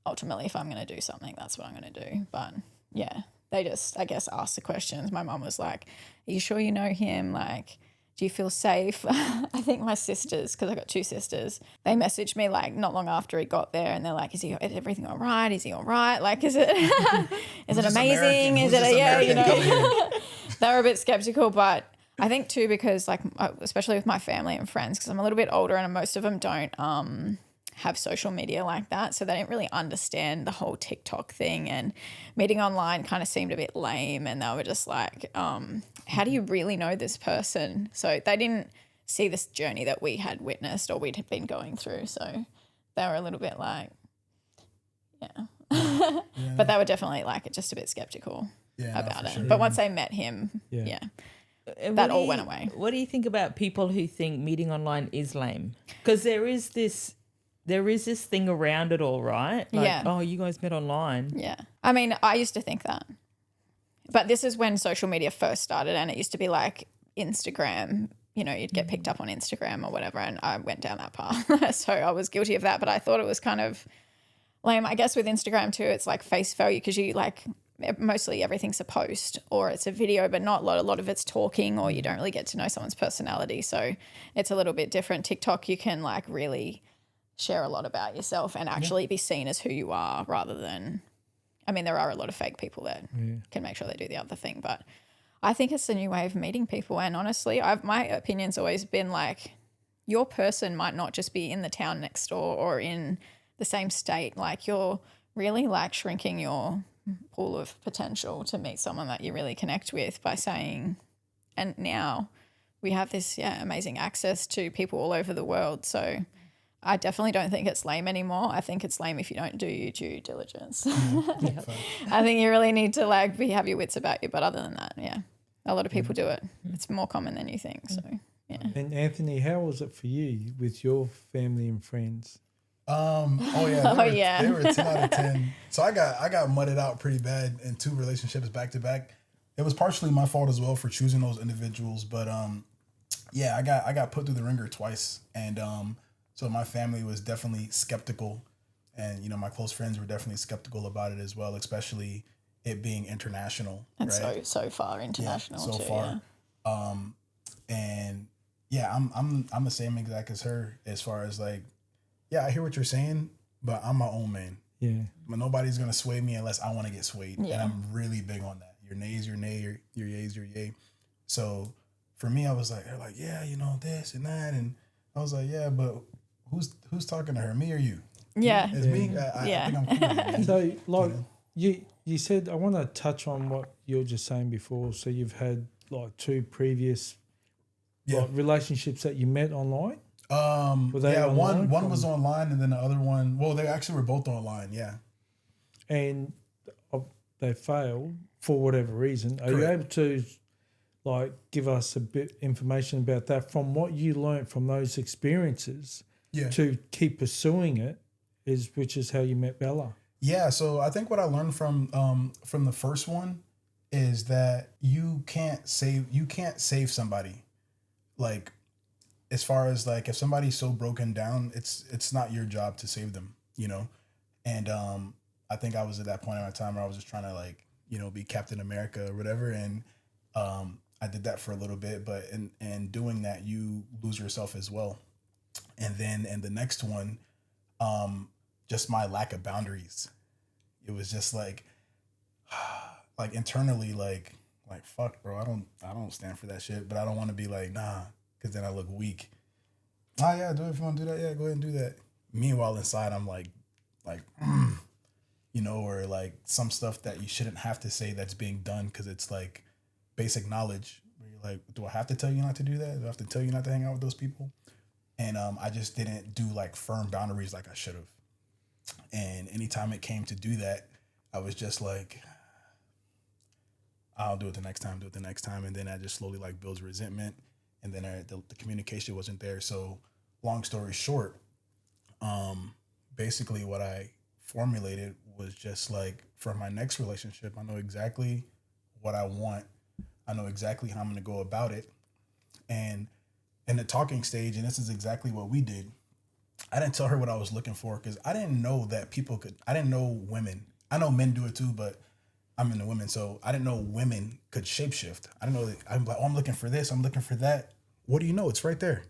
ultimately, if I'm going to do something, that's what I'm going to do. But yeah, they just, I guess, asked the questions. My mum was like, "Are you sure you know him? Like, do you feel safe?" I think my sisters, because I got two sisters, they messaged me like not long after he got there, and they're like, "Is everything all right? Is he all right? Like, is it is it amazing? Is it yeah?" You know, they were a bit skeptical, but I think too because like especially with my family and friends, because I'm a little bit older and most of them don't have social media like that, so they didn't really understand the whole TikTok thing, and meeting online kind of seemed a bit lame, and they were just like, how do you really know this person? So they didn't see this journey that we had witnessed or we'd been going through, so they were a little bit like, yeah. But they were definitely like just a bit skeptical about it. Sure. But once they met him, that all went away. What do you think about people who think meeting online is lame? Because there is this thing around it all, right? Like, oh, you guys met online. Yeah. I mean, I used to think that. But this is when social media first started, and it used to be like Instagram, you know, you'd get picked up on Instagram or whatever, and I went down that path. So I was guilty of that, but I thought it was kind of lame. I guess with Instagram too, it's like face value, because you like mostly everything's a post or it's a video, but not a lot of it's talking, or you don't really get to know someone's personality. So it's a little bit different. TikTok, you can like really share a lot about yourself and actually be seen as who you are, rather than, I mean, there are a lot of fake people that can make sure they do the other thing, but I think it's a new way of meeting people. And honestly, my opinion's always been like, your person might not just be in the town next door or in the same state. Like, you're really like shrinking your pool of potential to meet someone that you really connect with by saying, and now we have this amazing access to people all over the world. So I definitely don't think it's lame anymore. I think it's lame if you don't do your due diligence. I think you really need to like have your wits about you. But other than that, a lot of people do it. It's more common than you think. So And Anthony, how was it for you with your family and friends? They were 10 out of 10. So I got mudded out pretty bad in 2 relationships back to back. It was partially my fault as well for choosing those individuals, but I got put through the ringer twice, and so my family was definitely skeptical, and you know, my close friends were definitely skeptical about it as well, especially it being international. And right? so far international so far. And I'm the same exact as her as far as like, I hear what you're saying, but I'm my own man. Yeah. But nobody's gonna sway me unless I want to get swayed. Yeah. And I'm really big on that. Your nay's your nay, your yay's your yay. So for me, I was like, they're like, you know, this and that, and I was like, but who's talking to her, me or you? Yeah. It's me. I think I'm cool. So like you said, I want to touch on what you were just saying before. So you've had like 2 previous like, relationships that you met online. Were they online? One was online, and then the other one, well, they actually were both online. Yeah. And they failed for whatever reason. Are you able to like give us a bit information about that from what you learned from those experiences to keep pursuing it, which is how you met Bella? Yeah, so I think what I learned from the first one is that you can't save somebody. Like, as far as like if somebody's so broken down, it's not your job to save them, you know? And I think I was at that point in my time where I was just trying to like, you know, be Captain America or whatever, and I did that for a little bit, but in doing that, you lose yourself as well. And then in the next one, just my lack of boundaries. It was just like internally, like fuck, bro, I don't stand for that shit, but I don't want to be like, nah, because then I look weak. Do it if you want to do that. Yeah, go ahead and do that. Meanwhile, inside, I'm like, you know, or like some stuff that you shouldn't have to say that's being done because it's like basic knowledge. Where you're like, do I have to tell you not to do that? Do I have to tell you not to hang out with those people? And I just didn't do like firm boundaries like I should have. And anytime it came to do that, I was just like, I'll do it the next time. And then I just slowly like builds resentment. And then the communication wasn't there. So long story short, basically what I formulated was just like, for my next relationship, I know exactly what I want. I know exactly how I'm going to go about it. And in the talking stage, and this is exactly what we did, I didn't tell her what I was looking for because I didn't know that I didn't know women. I know men do it too, but I'm into women. So I didn't know women could shapeshift. I didn't know that. I'm like, oh, I'm looking for this. I'm looking for that. What do you know? It's right there.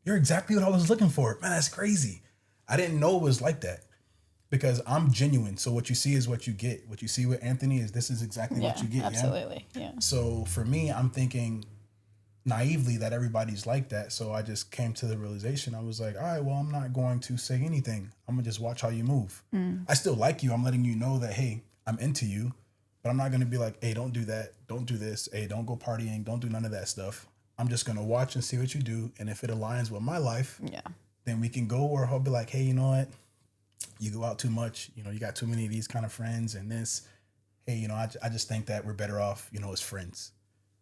You're exactly what I was looking for. Man, that's crazy. I didn't know it was like that because I'm genuine. So what you see is what you get. What you see with Anthony is this is exactly what you get. Absolutely. Yeah. So for me, I'm thinking naively that everybody's like that. So I just came to the realization. I was like, all right, well, I'm not going to say anything. I'm going to just watch how you move. I still like you. I'm letting you know that, hey, I'm into you, but I'm not going to be like, hey, don't do that. Don't do this. Hey, don't go partying. Don't do none of that stuff. I'm just going to watch and see what you do. And if it aligns with my life, then we can go, or I'll be like, hey, you know what? You go out too much. You know, you got too many of these kind of friends and this. Hey, you know, I just think that we're better off, you know, as friends.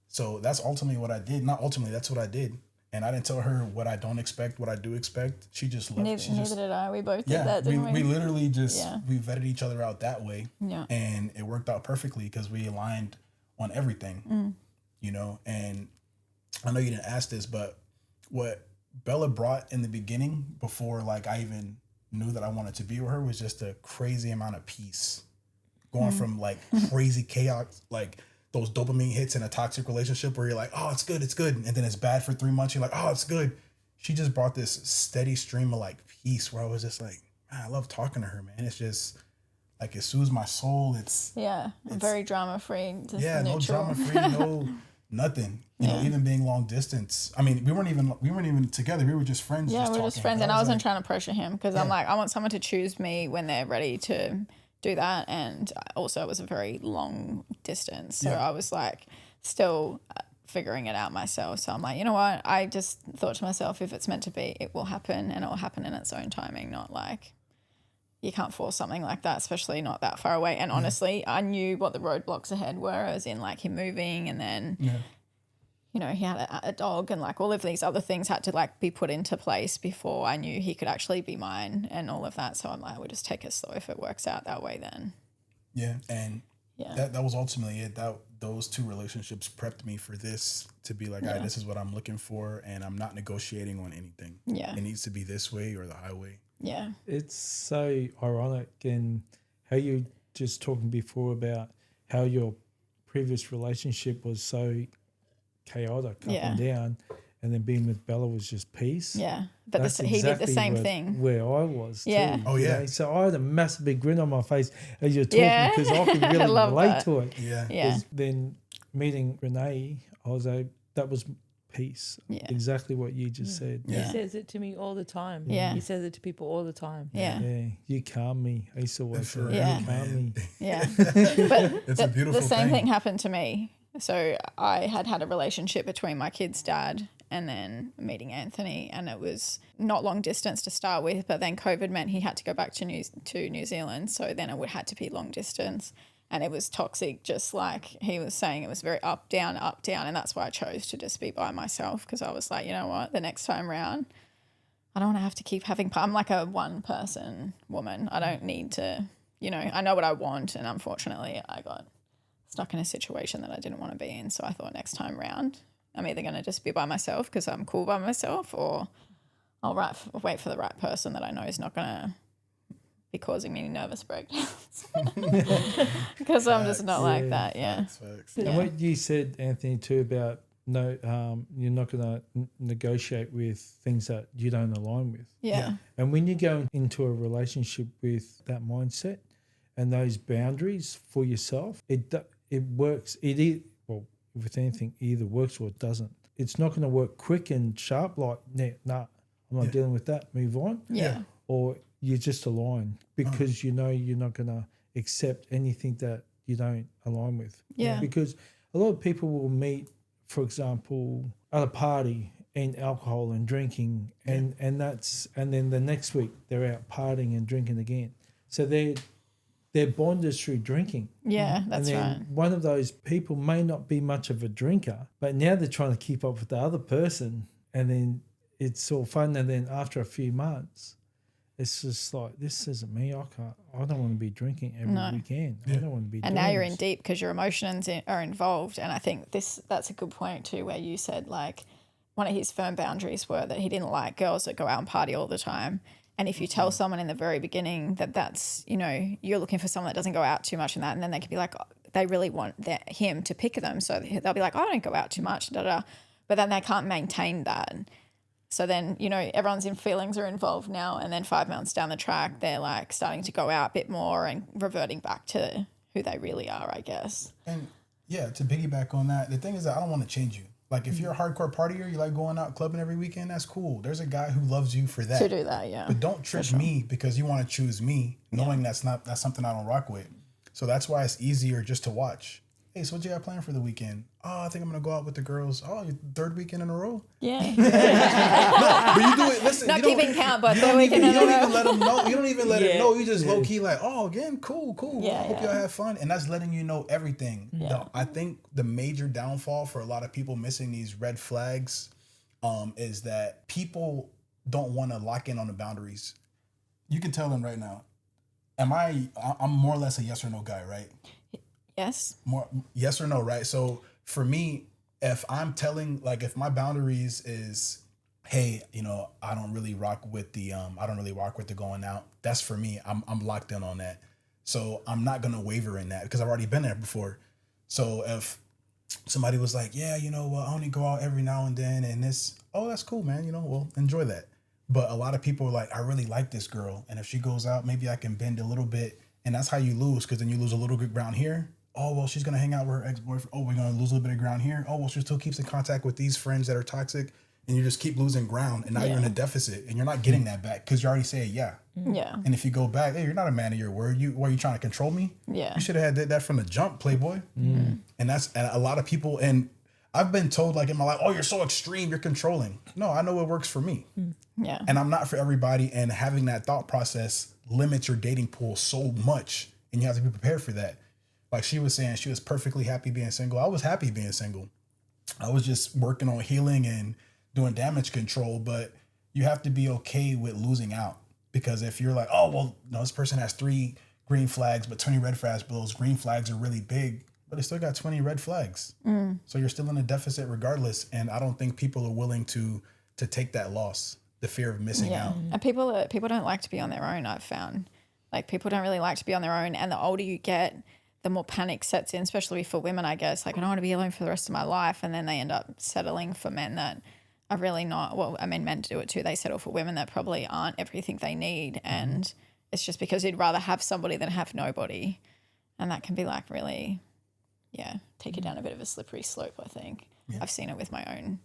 So that's ultimately what I did. Not ultimately, that's what I did. And I didn't tell her what I don't expect, what I do expect. She just left. Neither did I. We both did that, didn't we? We literally just, we vetted each other out that way. Yeah. And it worked out perfectly because we aligned on everything, you know. And I know you didn't ask this, but what Bella brought in the beginning before like I even knew that I wanted to be with her was just a crazy amount of peace. Going from like crazy chaos, like those dopamine hits in a toxic relationship where you're like, oh, it's good. And then it's bad for 3 months. You're like, oh, it's good. She just brought this steady stream of like peace where I was just like, man, I love talking to her, man. It's just like, it soothes my soul. It's very drama free. No drama free, no nothing. You know, even being long distance. I mean, we weren't even together. We were just friends. Yeah, we were just friends. And I wasn't trying to pressure him because I'm like, I want someone to choose me when they're ready to do that. And also it was a very long distance. So I was like still figuring it out myself. So I'm like, you know what? I just thought to myself, if it's meant to be, it will happen, and it will happen in its own timing, not like you can't force something like that, especially not that far away. And honestly, I knew what the roadblocks ahead were, as in like him moving, and then you know, he had a dog, and like all of these other things had to like be put into place before I knew he could actually be mine and all of that. So I'm like, we'll just take it slow. If it works out that way, then. Yeah. And that was ultimately it. Those two relationships prepped me for this to be like, all right, this is what I'm looking for, and I'm not negotiating on anything. Yeah. It needs to be this way or the highway. Yeah. It's so ironic, and how you just talking before about how your previous relationship was so chaotic up and down, and then being with Bella was just peace. Yeah, but he did the same thing where I was too. Oh yeah. Know? So I had a massive big grin on my face as you're talking because I could really relate to it. Yeah. Then meeting Renee, that was peace. Yeah. Exactly what you just said. He says it to me all the time. Yeah. He says it to people all the time. Yeah. You calm me. I used to always say, you calm me. Yeah. But it's a beautiful the same thing happened to me. So I had a relationship between my kid's dad and then meeting Anthony, and it was not long distance to start with, but then COVID meant he had to go back to New Zealand. So then it had to be long distance, and it was toxic, just like he was saying. It was very up, down, and that's why I chose to just be by myself, because I was like, you know what, the next time round, I don't want to have to keep having, I'm like a one-person woman. I don't need to, you know, I know what I want, and unfortunately I got stuck in a situation that I didn't want to be in. So I thought next time round, I'm either going to just be by myself because I'm cool by myself, or I'll wait for the right person that I know is not going to be causing me nervous breakdowns. Because I'm just not like that. Yeah. Facts. And what you said, Anthony, too, about you're not going to negotiate with things that you don't align with. Yeah. And when you go into a relationship with that mindset and those boundaries for yourself, it works. With anything, it either works or it doesn't. It's not going to work quick and sharp like, nah, I'm not dealing with that, move on. Yeah. Or you just align because you know you're not going to accept anything that you don't align with. Yeah. Because a lot of people will meet, for example, at a party, and alcohol and drinking, and then the next week they're out partying and drinking again. So their bond is through drinking. Yeah, that's and then right. one of those people may not be much of a drinker, but now they're trying to keep up with the other person, and then it's all fun. And then after a few months, it's just like, this isn't me. I don't want to be drinking every weekend. I don't want to be. And now you're in deep because your emotions are involved. And I think that's a good point too, where you said like one of his firm boundaries were that he didn't like girls that go out and party all the time. And if you tell someone in the very beginning that that's, you know, you're looking for someone that doesn't go out too much and that, and then they could be like, oh, they really want him to pick them. So they'll be like, oh, I don't go out too much, but then they can't maintain that. So then, you know, everyone's in feelings are involved now. And then 5 months down the track, they're like starting to go out a bit more and reverting back to who they really are, I guess. And yeah, to piggyback on that, the thing is that I don't want to change you. Like if you're a hardcore partier, you like going out clubbing every weekend, that's cool. There's a guy who loves you for that. To do that, yeah. But don't trick me because you want to choose me, knowing that's something I don't rock with. So that's why it's easier just to watch. Hey, so what you got planned for the weekend? Oh, I think I'm going to go out with the girls. Oh, your third weekend in a row? Yeah. No, but you do it. Listen, Not keeping count, but you third weekend in a row. You don't even let them know. You don't even let it know. You just low key like, oh, again, cool. Yeah, I hope y'all have fun. And that's letting you know everything. Yeah. I think the major downfall for a lot of people missing these red flags is that people don't want to lock in on the boundaries. You can tell them right now, I'm more or less a yes or no guy, right? Yes. More yes or no, right? So for me, if I'm telling, like, if my boundaries is, hey, you know, I don't really rock with the going out. That's for me. I'm locked in on that. So I'm not gonna waver in that because I've already been there before. So if somebody was like, yeah, you know, I only go out every now and then, and this, oh, that's cool, man. You know, well, enjoy that. But a lot of people are like, I really like this girl, and if she goes out, maybe I can bend a little bit, and that's how you lose, because then you lose a little good ground here. Oh, well, she's going to hang out with her ex-boyfriend. Oh, we're going to lose a little bit of ground here. Oh, well, she still keeps in contact with these friends that are toxic. And you just keep losing ground. And now you're in a deficit. And you're not getting that back because you already said yeah. Yeah. And if you go back, hey, you're not a man of your word. Were you trying to control me? Yeah. You should have had that from the jump, Playboy. And that's and a lot of people. And I've been told, like, in my life, oh, you're so extreme. You're controlling. No, I know what works for me. Yeah. And I'm not for everybody. And having that thought process limits your dating pool so much. And you have to be prepared for that. Like she was saying, she was perfectly happy being single. I was happy being single. I was just working on healing and doing damage control, but you have to be okay with losing out. Because if you're like, oh, well, no, this person has 3 green flags, but 20 red flags, but those green flags are really big, but they still got 20 red flags. So you're still in a deficit regardless. And I don't think people are willing to take that loss, the fear of missing out. And people don't like to be on their own, I've found. Like people don't really like to be on their own. And the older you get, the more panic sets in, especially for women, I guess. Like, I don't want to be alone for the rest of my life. And then they end up settling for men that are really not, well, I mean, men do it too. They settle for women that probably aren't everything they need. And it's just because you'd rather have somebody than have nobody. And that can be like really, take you down a bit of a slippery slope, I think. Yeah. I've seen it with my own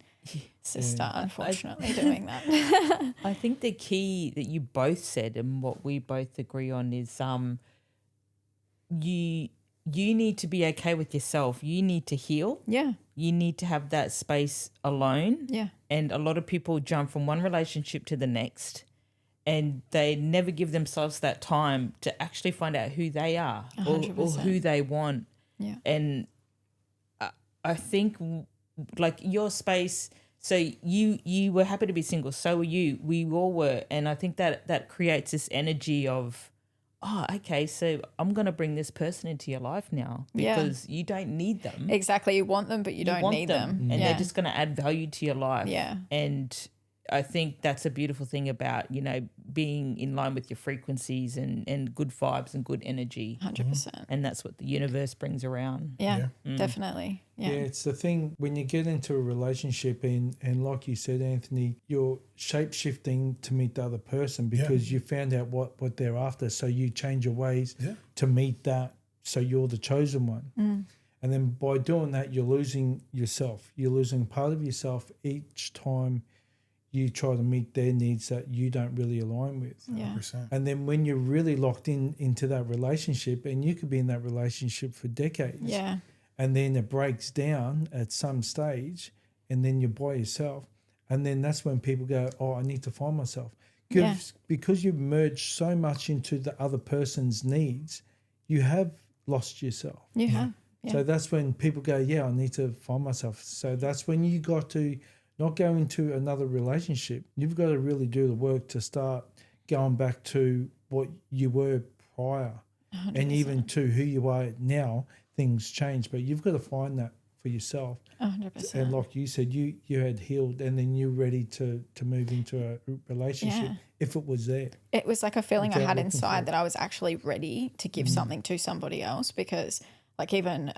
sister, unfortunately, doing that. I think the key that you both said and what we both agree on is you need to be okay with yourself. You need to heal. Yeah. You need to have that space alone. Yeah. And a lot of people jump from one relationship to the next and they never give themselves that time to actually find out who they are or who they want. Yeah. And I think like your space, so you were happy to be single. So were you. We all were. And I think that creates this energy of, oh, okay, so I'm going to bring this person into your life now because you don't need them. Exactly. You want them, but you don't need them. And they're just going to add value to your life. Yeah. And I think that's a beautiful thing about, you know, being in line with your frequencies and good vibes and good energy. 100%. And that's what the universe brings around. Yeah. Definitely. Yeah, it's the thing when you get into a relationship and like you said, Anthony, you're shape-shifting to meet the other person because you found out what they're after. So you change your ways to meet that. So you're the chosen one. And then by doing that, you're losing yourself. You're losing part of yourself each time you try to meet their needs that you don't really align with. 100%. And then when you're really locked into that relationship, and you could be in that relationship for decades. And then it breaks down at some stage, and then you're by yourself. And then that's when people go, oh, I need to find myself. Yeah. Because you've merged so much into the other person's needs, you have lost yourself. You have. Yeah. So that's when people go, yeah, I need to find myself. So that's when you got to not go into another relationship. You've got to really do the work to start going back to what you were prior. 100%. And even to who you are now. Things change, but you've got to find that for yourself. 100%. And like you said, you had healed, and then you're ready to move into a relationship if it was there. It was like a feeling I had inside that I was actually ready to give something to somebody else, because like even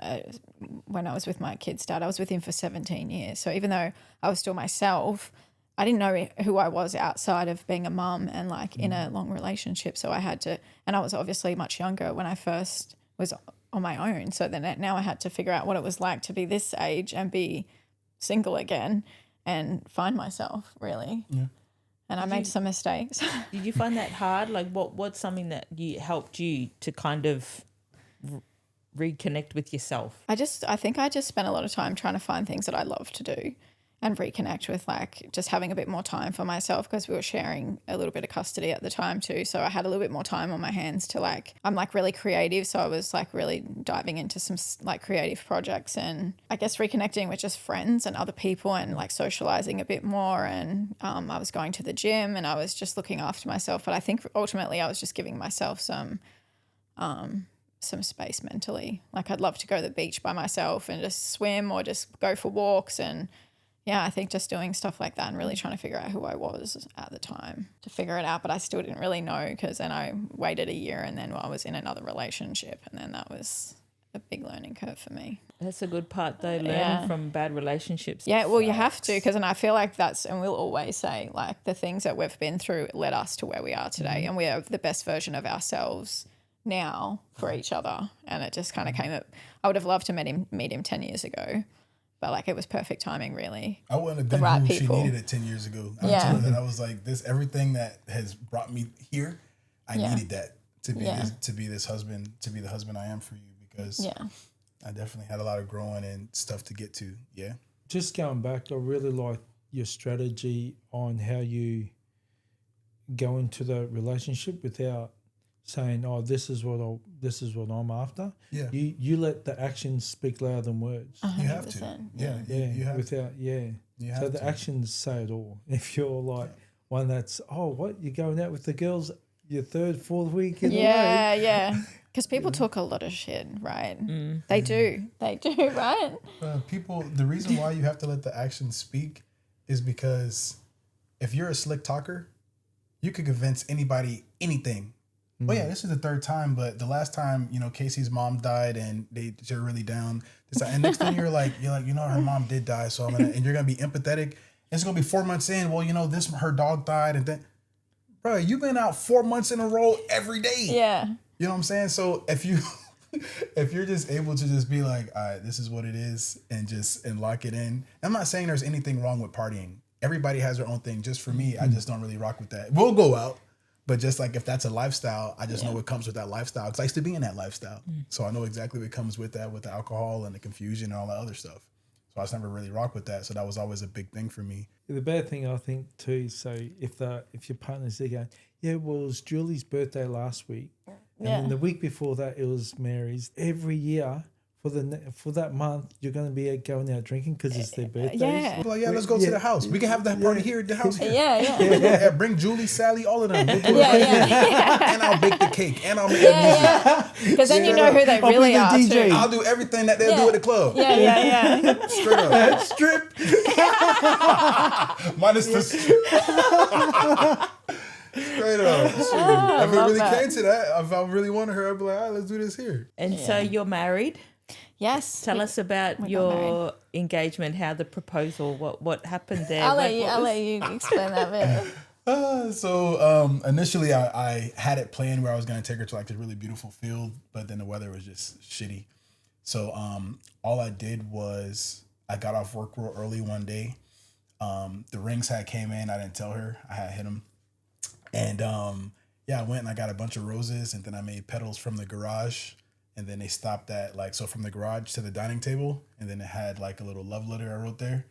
when I was with my kid's dad, I was with him for 17 years. So even though I was still myself, I didn't know who I was outside of being a mum and like in a long relationship. So I had to, and I was obviously much younger when I first was on my own. So then now I had to figure out what it was like to be this age and be single again and find myself, really. Yeah. And I made some mistakes. Did you find that hard? Like what's something that helped you to kind of reconnect with yourself? I think I just spent a lot of time trying to find things that I love to do and reconnect with, like just having a bit more time for myself, because we were sharing a little bit of custody at the time too. So I had a little bit more time on my hands to like, I'm like really creative. So I was like really diving into some like creative projects, and I guess reconnecting with just friends and other people and like socializing a bit more. And I was going to the gym and I was just looking after myself. But I think ultimately I was just giving myself some space mentally. Like I'd love to go to the beach by myself and just swim or just go for walks. And yeah, I think just doing stuff like that and really trying to figure out who I was at the time to figure it out. But I still didn't really know, because then I waited a year and then I was in another relationship, and then that was a big learning curve for me. That's a good part though, learning from bad relationships. Yeah, well, you have to, because and I feel like and we'll always say like the things that we've been through led us to where we are today, and we are the best version of ourselves now for each other. And it just kind of came up. I would have loved to meet him 10 years ago. But like it was perfect timing, really. I wouldn't have been right who people. she needed it 10 years ago. I told her that. I was like, everything that has brought me here, I needed that to be the husband I am for you, because I definitely had a lot of growing and stuff to get to. Yeah. Just going back, I really like your strategy on how you go into the relationship without saying, "Oh, this is what I'm after." Yeah. You let the actions speak louder than words. 100%. You have to. Yeah. You have without You have so the actions say it all. If you're like one that's, oh, what, you're going out with the girls your third, fourth week in a row. Yeah. Because people talk a lot of shit, right? They do, right? The reason why you have to let the actions speak is because if you're a slick talker, you could convince anybody anything. Oh yeah, this is the third time, but the last time, Casey's mom died and they're really down. And next thing you're like, her mom did die, so and you're gonna be empathetic. And it's gonna be 4 months in. Well, her dog died, and then, bro, you've been out 4 months in a row every day. Yeah. You know what I'm saying? So if you're just able to just be like, all right, this is what it is, and lock it in. I'm not saying there's anything wrong with partying. Everybody has their own thing. Just for me, I just don't really rock with that. We'll go out. But just like if that's a lifestyle, I just know what comes with that lifestyle, because I used to be in that lifestyle. So I know exactly what comes with that, with the alcohol and the confusion and all that other stuff. So I just never really rocked with that. So that was always a big thing for me. The bad thing, I think, too, so if your partner's there going, yeah, well, it was Julie's birthday last week. And then the week before that, it was Mary's. Every year for that month, you're going to be going out drinking because it's their birthdays. Yeah. Like, let's go to the house. We can have that party here at the house. Yeah. Bring Julie, Sally, all of them. We'll do it And I'll bake the cake. And I'll make the music. Because then you know who they really are DJ. too. I'll do everything that they'll do at the club. Yeah. Straight up. Strip. Minus the strip. Straight up. If it really came to that, if I really wanted her, I'd be like, all right, let's do this here. And so you're married? Yes. Tell us about your engagement, how the proposal, what happened there. I'll let you explain that bit. So initially I had it planned where I was going to take her to like this really beautiful field, but then the weather was just shitty. So all I did was I got off work real early one day. The rings had came in. I didn't tell her. I had hit them. And I went and I got a bunch of roses, and then I made petals from the garage. And then they stopped at from the garage to the dining table. And then it had like a little love letter I wrote there.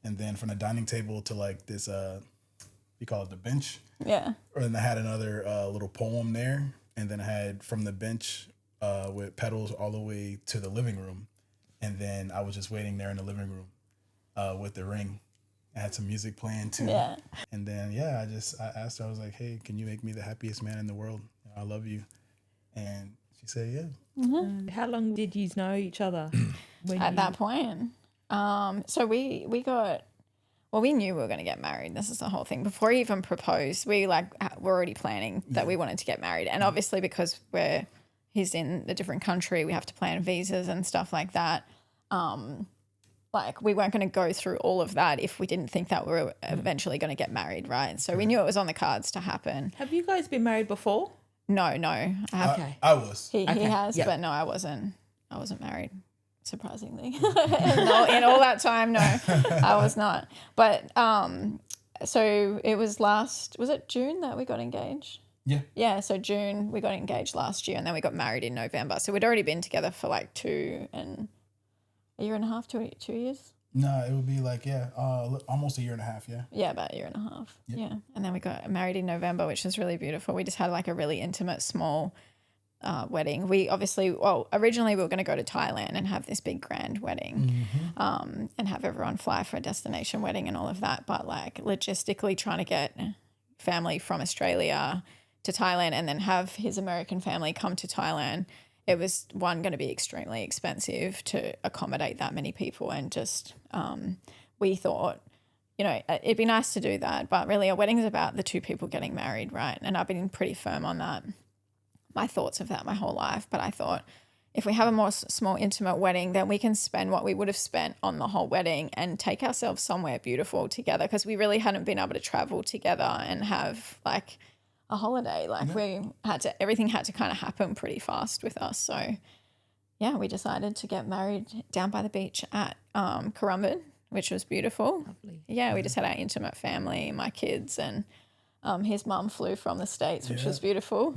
And then from the dining table to like this, we call it the bench. Yeah. And then I had another little poem there. And then I had from the bench with pedals all the way to the living room. And then I was just waiting there in the living room with the ring. I had some music playing too. Yeah. And then, I asked her, I was like, hey, can you make me the happiest man in the world? I love you. And she said, yeah. Mm-hmm. How long did you know each other? At that point? So we got, well, we knew we were going to get married. This is the whole thing. Before he even proposed, we were already planning that we wanted to get married. And obviously because he's in a different country, we have to plan visas and stuff like that. Like we weren't going to go through all of that if we didn't think that we were eventually going to get married, right? So we knew it was on the cards to happen. Have you guys been married before? No. Okay. I was. He has, but no, I wasn't married, surprisingly. in all that time, no, I was not. But so it was was it June that we got engaged? Yeah. Yeah, so June we got engaged last year and then we got married in November. So we'd already been together for like 2 and a half, 2 years. No, it would be like, almost a year and a half, yeah. Yeah, about a year and a half. Yep. Yeah. And then we got married in November, which was really beautiful. We just had like a really intimate, small wedding. We obviously, originally we were going to go to Thailand and have this big grand wedding and have everyone fly for a destination wedding and all of that. But like logistically trying to get family from Australia to Thailand and then have his American family come to Thailand, it was going to be extremely expensive to accommodate that many people. And just we thought, it'd be nice to do that. But really a wedding is about the two people getting married, right? And I've been pretty firm on that, my thoughts of that my whole life. But I thought if we have a more small, intimate wedding, then we can spend what we would have spent on the whole wedding and take ourselves somewhere beautiful together because we really hadn't been able to travel together and have like a holiday. Like everything had to kind of happen pretty fast with us. So yeah, we decided to get married down by the beach at Currumbin, which was beautiful. Lovely. Yeah, we just had our intimate family, my kids, and his mum flew from the States, which was beautiful.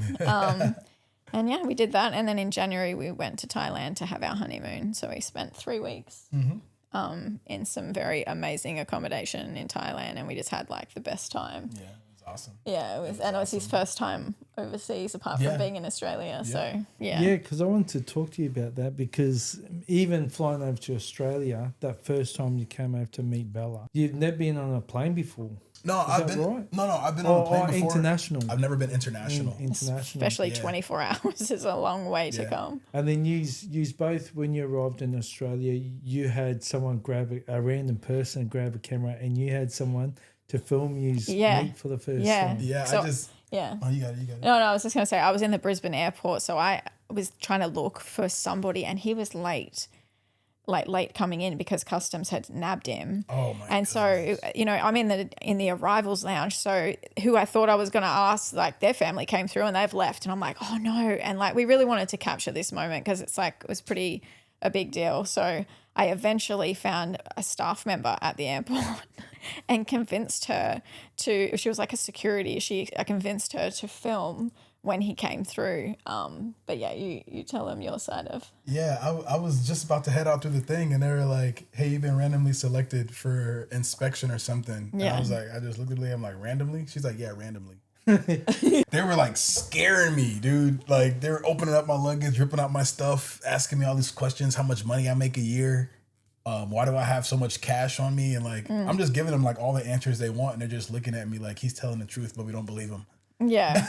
And yeah, we did that. And then in January we went to Thailand to have our honeymoon. So we spent 3 weeks in some very amazing accommodation in Thailand and we just had like the best time. Yeah. Awesome. Yeah, it was his first time overseas apart from being in Australia. Yeah. So, yeah. Yeah, because I wanted to talk to you about that because even flying over to Australia, that first time you came over to meet Bella, you've never been on a plane before. No, I've been on a plane before. International. I've never been international. International. Especially 24 hours is a long way to come. And then you both, when you arrived in Australia, you had someone grab a random person, grab a camera, and you had someone to film you meet for the first time. Yeah, so, Oh, you got it. No, I was just going to say, I was in the Brisbane airport, so I was trying to look for somebody and he was late coming in because customs had nabbed him. Oh my And goodness. so, I'm in the arrivals lounge. So who I thought I was going to ask, like their family came through and they've left. And I'm like, oh no. And like, we really wanted to capture this moment because it's like, it was pretty a big deal. So I eventually found a staff member at the airport and convinced her she was like a security. I convinced her to film when he came through. But yeah, you tell them your side of. Yeah, I was just about to head out through the thing and they were like, hey, you've been randomly selected for inspection or something. Yeah. And I was like, I just looked at the lady, I'm like, randomly? She's like, yeah, randomly. They were like scaring me, dude. Like they were opening up my luggage, ripping out my stuff, asking me all these questions, how much money I make a year. Why do I have so much cash on me? And like, I'm just giving them like all the answers they want. And they're just looking at me like he's telling the truth, but we don't believe him. Yeah.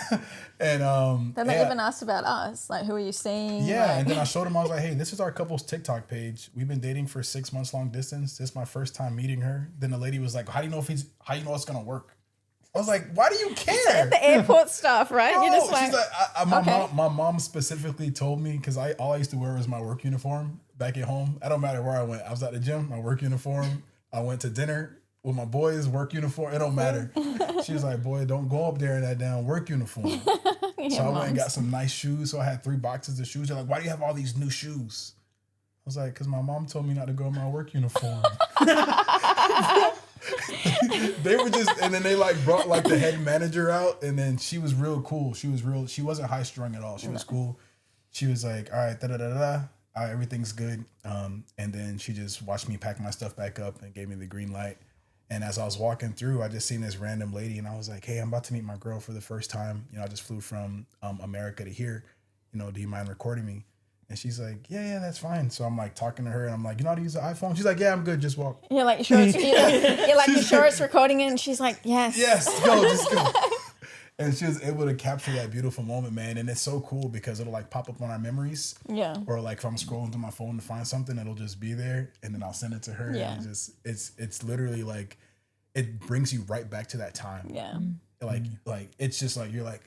And then they even asked about us, like, who are you seeing? Yeah, like, and then I showed him, I was like, hey, this is our couple's TikTok page. We've been dating for 6 months long distance. This is my first time meeting her. Then the lady was like, how do you know it's gonna work? I was like, why do you care? The airport stuff, right? No, You're just like, she's like my mom specifically told me, because all I used to wear was my work uniform back at home. I don't matter where I went. I was at the gym, my work uniform. I went to dinner with my boys, work uniform. It don't matter. She was like, boy, don't go up there in that damn work uniform. So I went and got some nice shoes. So I had 3 boxes of shoes. They're like, why do you have all these new shoes? I was like, because my mom told me not to go in my work uniform. They were just, and then they like brought like the head manager out, and then she was real cool. She wasn't high strung at all. She was cool. She was like, all right, everything's good. And then she just watched me pack my stuff back up and gave me the green light. And as I was walking through, I just seen this random lady, and I was like, hey, I'm about to meet my girl for the first time. I just flew from America to here. Do you mind recording me? And she's like, yeah, that's fine. So I'm like talking to her, and I'm like, you know how to use the iPhone? She's like, yeah, I'm good. Just walk. You're like, sure, it's recording it? And she's like, yes. Yes, just go. And she was able to capture that beautiful moment, man. And it's so cool because it'll like pop up on our memories. Yeah. Or like if I'm scrolling through my phone to find something, it'll just be there, and then I'll send it to her. Yeah. And it's literally like, it brings you right back to that time. Yeah. Like it's just like, you're like,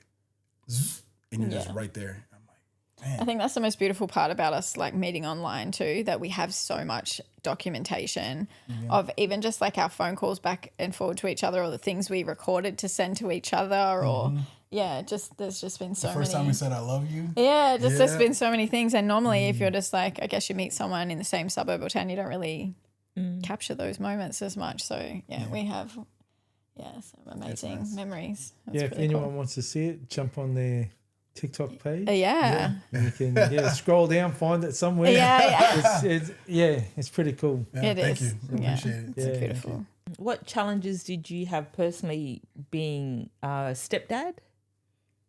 zzz, and you're just right there. I'm like, man. I think that's the most beautiful part about us like meeting online too, that we have so much documentation of even just like our phone calls back and forward to each other, or the things we recorded to send to each other, or there's just been so many. The first time we said I love you. Yeah, there's been so many things. And normally if you're just like, I guess you meet someone in the same suburb or town, you don't really capture those moments as much. So we have some amazing memories. That's if anyone wants to see it, jump on their TikTok page. Yeah. And you can scroll down, find it somewhere. It's pretty cool. Yeah, thank you. Appreciate it. It's beautiful. What challenges did you have personally being a stepdad?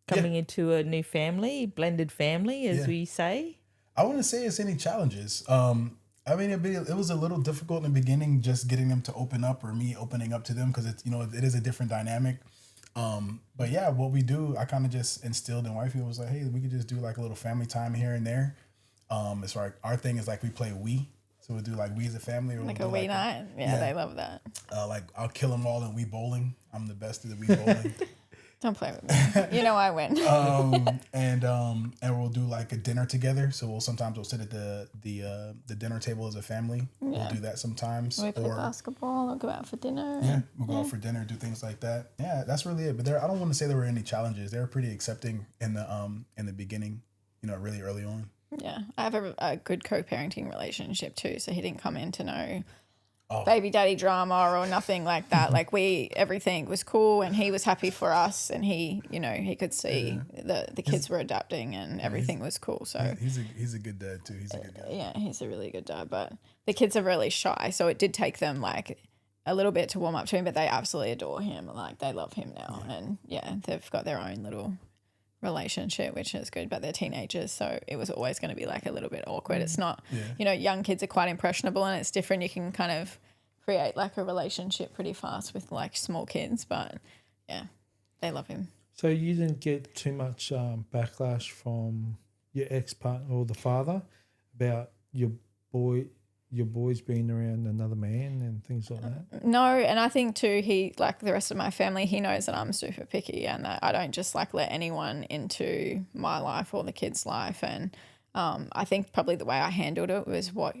Coming into a new family, blended family, as we say? I wouldn't say it's any challenges. I mean, it was a little difficult in the beginning, just getting them to open up, or me opening up to them, because it's it is a different dynamic. But yeah, what we do, I kind of just instilled in wifey, was like, hey, we could just do like a little family time here and there. It's like our thing is like we play Wii, so we'll do like Wii as a family, or like we'll a Wii night. Yeah, they love that. Like I'll kill them all in Wii bowling. I'm the best at the Wii bowling. Don't play with me. I win. And we'll do like a dinner together. So we'll sit at the dinner table as a family. Yeah. We'll do that sometimes. We play basketball or go out for dinner. Yeah, we'll go out for dinner, do things like that. Yeah, that's really it. But I don't want to say there were any challenges. They were pretty accepting in the beginning, really early on. Yeah, I have a good co-parenting relationship too. So he didn't come in to know baby daddy drama or nothing like that. Like everything was cool, and he was happy for us, and he could see the kids were adapting, and everything was cool. So he's a good dad too. He's a good guy. Yeah, he's a really good dad, but the kids are really shy, so it did take them like a little bit to warm up to him, but they absolutely adore him. Like they love him now, and they've got their own little relationship, which is good, but they're teenagers, so it was always going to be like a little bit awkward. It's not, young kids are quite impressionable, and it's different. You can kind of create like a relationship pretty fast with like small kids, but they love him. So you didn't get too much backlash from your ex-partner or the father about your boys being around another man and things like that? No, and I think too, he, like the rest of my family, he knows that I'm super picky, and that I don't just like let anyone into my life or the kids' life. And I think probably the way I handled it was what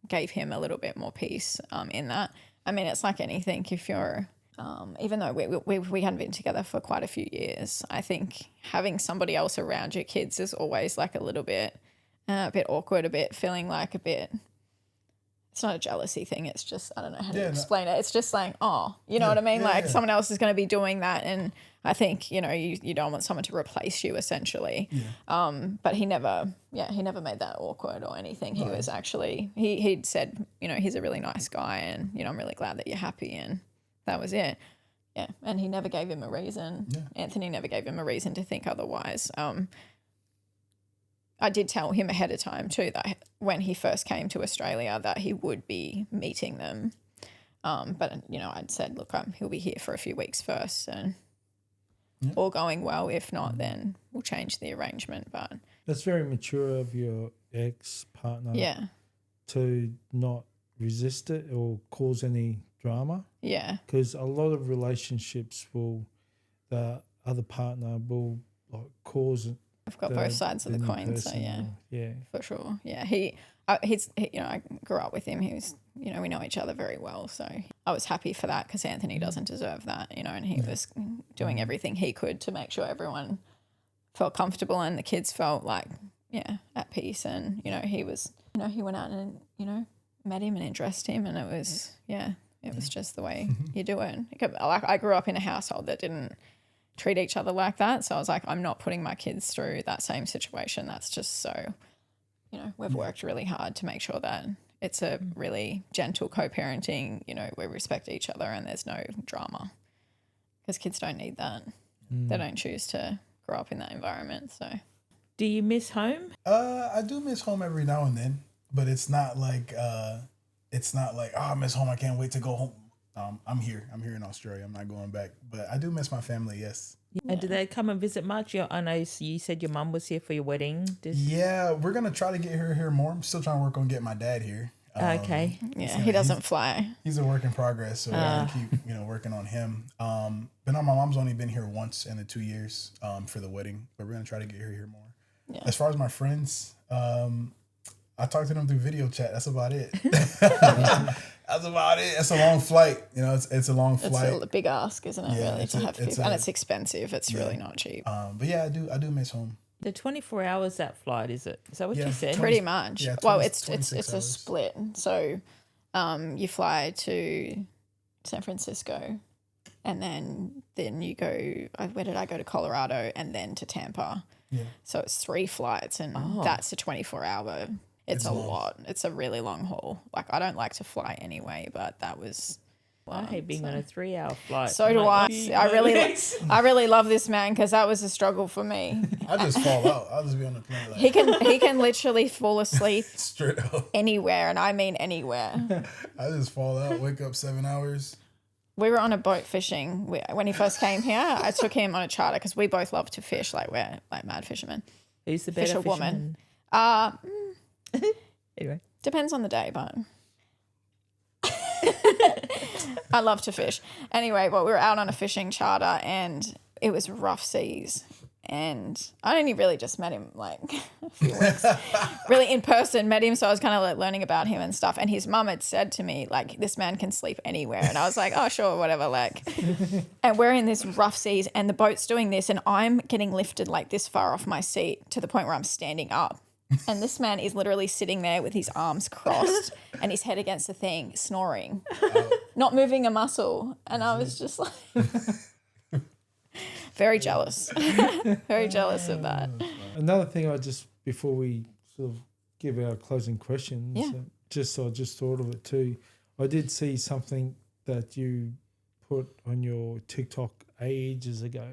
gave him a little bit more peace in that. I mean, it's like anything. If you're even though we hadn't been together for quite a few years, I think having somebody else around your kids is always like a little bit awkward, feeling like a bit. It's not a jealousy thing. It's just, I don't know how to explain it. It's just like, you know what I mean? Someone else is going to be doing that. And I think, you don't want someone to replace you essentially. Yeah. But he never made that awkward or anything. He was actually, he'd said, he's a really nice guy, and, I'm really glad that you're happy. And that was it. Yeah. And he never gave him a reason. Yeah. Anthony never gave him a reason to think otherwise. I did tell him ahead of time too that when he first came to Australia that he would be meeting them. But, I'd said, look, he'll be here for a few weeks first, and all going well. If not, then we'll change the arrangement. But that's very mature of your ex-partner to not resist it or cause any drama. Yeah. Because a lot of relationships the other partner will cause I've got both sides of the coin, so for sure. Yeah, he's I grew up with him. He was, we know each other very well, so I was happy for that, because Anthony doesn't deserve that, and he was doing everything he could to make sure everyone felt comfortable and the kids felt like at peace. And he was, he went out and met him and addressed him, and it was it was just the way you do it. Like I grew up in a household that didn't treat each other like that. So I was like, I'm not putting my kids through that same situation. That's just so, we've worked really hard to make sure that it's a really gentle co-parenting, we respect each other and there's no drama, because kids don't need that. They don't choose to grow up in that environment. So do you miss home? I do miss home every now and then, but it's not like oh, I miss home, I can't wait to go home. I'm here in Australia, I'm not going back, but I do miss my family. Yes. And do they come and visit much? I know you said your mum was here for your wedding. Yeah, we're gonna try to get her here more. I'm still trying to work on getting my dad here. Okay. Yeah, he doesn't fly. He's a work in progress, so we're gonna keep working on him. But no, my mom's only been here once in the 2 years for the wedding, but we're gonna try to get her here more. Yeah. As far as my friends, I talk to them through video chat. That's about it. That's about it. It's a long flight. It's a long flight. It's a big ask, isn't it? Really, to have people, and it's expensive. It's really not cheap. But yeah, I do miss home. The 24 hours that flight, is it? Is that what you said? Pretty much. Yeah, well, it's a split. So, you fly to San Francisco, and then you go. Where did I go? To Colorado, and then to Tampa. Yeah. So it's 3 flights, and that's a 24-hour. It's a lot. It's a really long haul. Like, I don't like to fly anyway, but that was. I hate being on a 3-hour flight. So do I. I really love this man, because that was a struggle for me. I just fall out. I'll just be on the plane. He can literally fall asleep straight up anywhere, and I mean anywhere. I just fall out, wake up 7 hours. We were on a boat fishing when he first came here. I took him on a charter because we both love to fish. Like, we're like mad fishermen. Who's the better fisherman? Anyway, depends on the day, but I love to fish. Anyway, well, we were out on a fishing charter, and it was rough seas. And I only really just met him like a few weeks, really in person, met him. So I was kind of like learning about him and stuff. And his mum had said to me, like, this man can sleep anywhere. And I was like, oh, sure, whatever. Like, and we're in this rough seas, and the boat's doing this, and I'm getting lifted like this far off my seat to the point where I'm standing up. And this man is literally sitting there with his arms crossed and his head against the thing, snoring, not moving a muscle. And I was just like... Very jealous. Very jealous of that. Another thing before we sort of give our closing questions, I just thought of it too. I did see something that you put on your TikTok ages ago,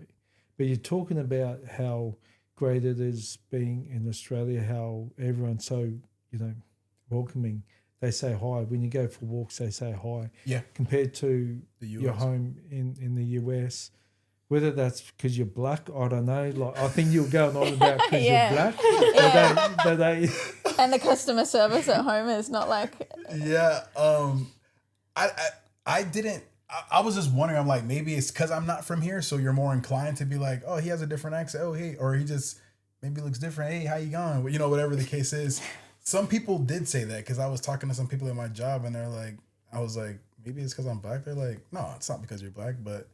but you're talking about how great it is being in Australia, how everyone's so, welcoming. They say hi. When you go for walks, they say hi. Yeah. Compared to your home in the US. Whether that's because you're black, I don't know. Like, I think you're going on about because you're black. But they and the customer service at home is not like. Yeah. I didn't. I was just wondering. I'm like, maybe it's because I'm not from here, so you're more inclined to be like, oh, he has a different accent. Oh, hey, or he just maybe looks different. Hey, how you going? Whatever the case is. Some people did say that, because I was talking to some people at my job, and they're like, I was like, maybe it's because I'm black. They're like, no, it's not because you're black, but.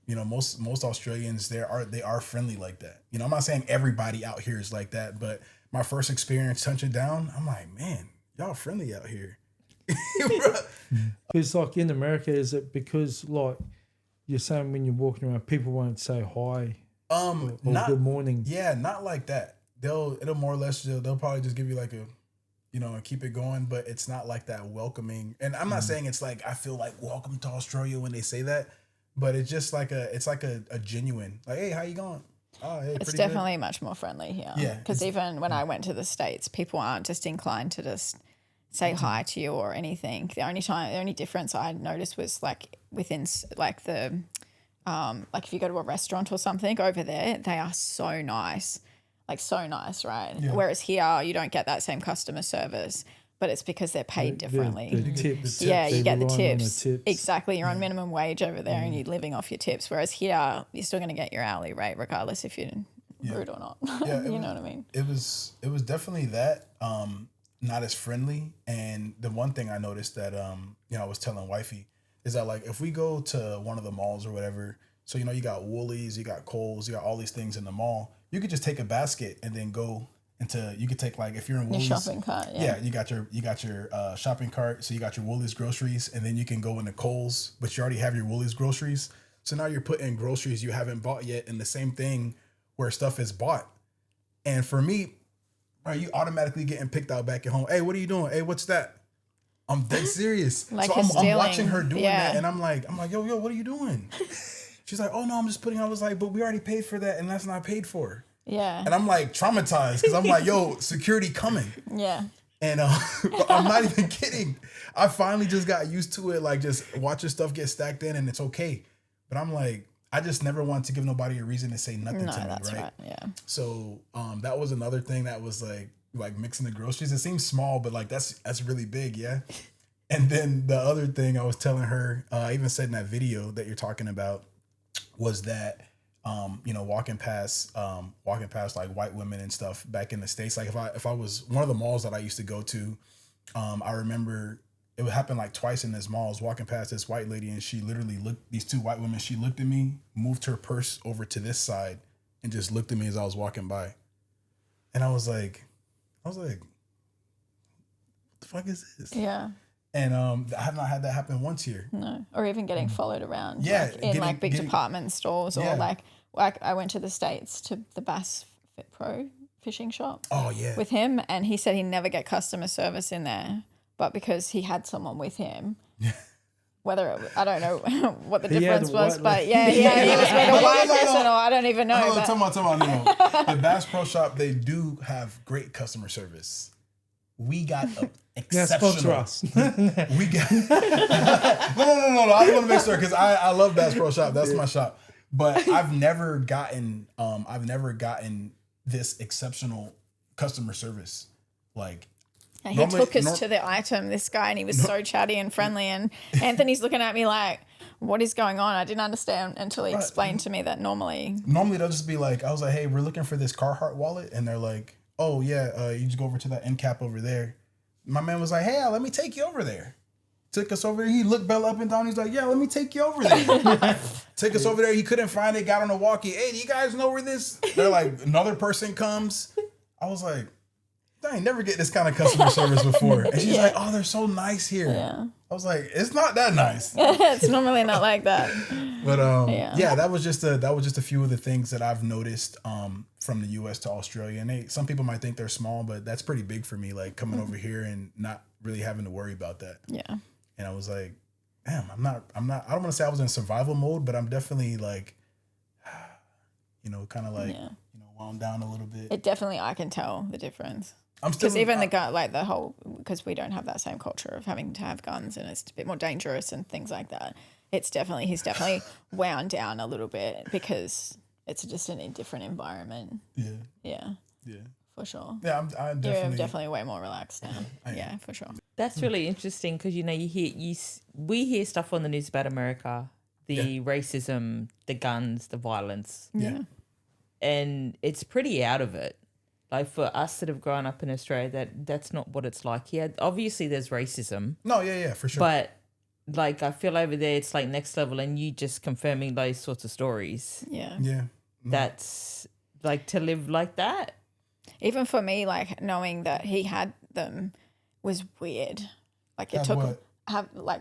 Most Australians they are friendly like that. I'm not saying everybody out here is like that, but my first experience touching down, I'm like, man, y'all friendly out here. It's like in America, is it because like you're saying when you're walking around, people won't say hi or not, good morning? Yeah, not like that. It'll more or less they'll probably just give you like a keep it going, but it's not like that welcoming. And I'm not saying it's like I feel like welcome to Australia when they say that. But it's just like a genuine, like, hey, how you going? Oh, hey, it's definitely much more friendly here. Yeah. Because even when I went to the States, people aren't just inclined to just say hi to you or anything. The only difference I noticed was like within like the, like if you go to a restaurant or something over there, they are so nice, right? Yeah. Whereas here, you don't get that same customer service. But it's because they're paid differently. The tips. Yeah, you get the tips. Exactly. You're on minimum wage over there and you're living off your tips. Whereas here, you're still going to get your hourly rate regardless if you're rude or not. Yeah, you know what I mean? It was definitely that, not as friendly. And the one thing I noticed that, I was telling wifey is that like if we go to one of the malls or whatever, so, you got Woolies, you got Kohl's, you got all these things in the mall, you could just take a basket and then go you could take like if you're in Woolies, your shopping cart, you got your shopping cart, so you got your Woolies groceries, and then you can go into Kohl's, but you already have your Woolies groceries, so now you're putting groceries you haven't bought yet in the same thing where stuff is bought. And for me, Right, you automatically getting picked out back at home. Hey, what are you doing? Hey, what's that? I'm dead serious. Like so I'm watching her doing that, and I'm like, yo, what are you doing? She's like, oh no, I'm just putting. I was like, but we already paid for that, and that's not paid for. Yeah. And I'm like traumatized because I'm like, yo, security coming. Yeah. And I'm not even kidding. I finally just got used to it, like just watching stuff get stacked in, and it's okay. But I'm like, I just never wanted to give nobody a reason to say nothing to me, that's right? Yeah. So that was another thing that was like mixing the groceries. It seems small, but like that's really big, yeah. And then the other thing I was telling her, I even said in that video that you're talking about, was that walking past like white women and stuff back in the States. Like if I was one of the malls that I used to go to, I remember it would happen like twice in this mall. I was walking past this white lady and she literally these two white women, she looked at me, moved her purse over to this side and just looked at me as I was walking by. And I was like, what the fuck is this? Yeah. And I have not had that happen once here. No. Or even getting followed around. Yeah. Like in big department stores or like I went to the States to the Bass Pro fishing shop. Oh yeah. With him, and he said he'd never get customer service in there, but because he had someone with him. I don't know what the difference was, but he was with a white person, or I don't even know. Tell me. The Bass Pro Shop, they do have great customer service. We got exceptional. Sponsor us. We got no. I want to make sure because I love Bass Pro Shop. That's my shop. But I've never gotten this exceptional customer service. Like he took us to the item, this guy, and he was so chatty and friendly. And Anthony's looking at me like, what is going on? I didn't understand until he explained to me that normally they'll just be like, I was like, hey, we're looking for this Carhartt wallet. And they're like, oh yeah, you just go over to that end cap over there. My man was like, hey, let me take you over there. Took us over there. He looked Bella up and down. He's like, yeah, let me take you over there. Take us over there. He couldn't find it. Got on the walkie. Hey, do you guys know where this? They're like, another person comes. I was like, I ain't never get this kind of customer service before. And she's like, oh, they're so nice here. Yeah. I was like, it's not that nice. It's normally not like that. But that was just a few of the things that I've noticed from the US to Australia. And some people might think they're small, but that's pretty big for me, like coming over here and not really having to worry about that. Yeah. And I was like, damn, I don't want to say I was in survival mode, but I'm definitely like, kind of like, wound down a little bit. It definitely, I can tell the difference. Because even the gun, like the whole, because we don't have that same culture of having to have guns and it's a bit more dangerous and things like that. He's definitely wound down a little bit because it's just in a different environment. Yeah. For sure. Yeah, I'm definitely. You're definitely way more relaxed now. Yeah, for sure. That's really interesting because we hear stuff on the news about America, the racism, the guns, the violence. Yeah. And it's pretty out of it. Like for us that have grown up in Australia, that's not what it's like here. Obviously, there's racism. No, yeah, for sure. But like I feel over there, it's like next level, and you just confirming those sorts of stories. Yeah. Yeah. That's like to live like that. Even for me, like knowing that he had them was weird. Like it took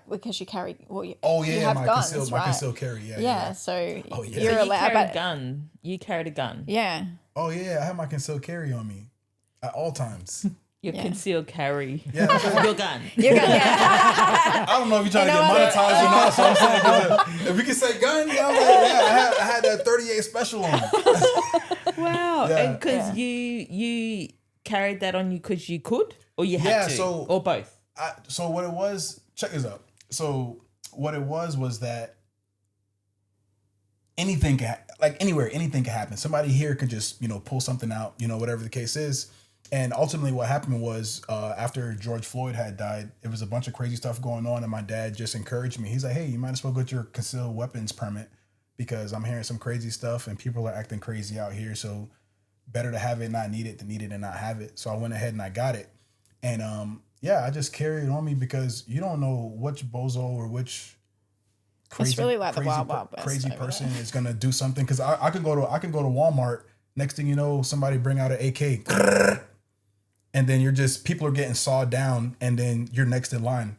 because you carry you have guns, my concealed carry. Yeah. So you're allowed a gun. You carried a gun. Yeah. Oh yeah, I have my concealed carry on me at all times. Your concealed carry. Yeah, your gun. Your gun. Yeah. I don't know if you're trying to get monetized or not. So I'm saying, if we can say gun, I had that 38 special on. Wow, and because you carried that on you because you could, or you had to, or both. So what it was, check this out. So what it was that anything can, anywhere, anything can happen. Somebody here could just, pull something out, whatever the case is. And ultimately what happened was after George Floyd had died, it was a bunch of crazy stuff going on. And my dad just encouraged me. He's like, hey, you might as well get your concealed weapons permit because I'm hearing some crazy stuff and people are acting crazy out here. So better to have it, not need it, than need it and not have it. So I went ahead and I got it. And I just carry it on me because you don't know which bozo or which crazy, it's really like the Wild Wild West crazy person is gonna do something. Because I could go to Walmart. Next thing you know, somebody bring out an AK, and then people are getting sawed down, and then you're next in line,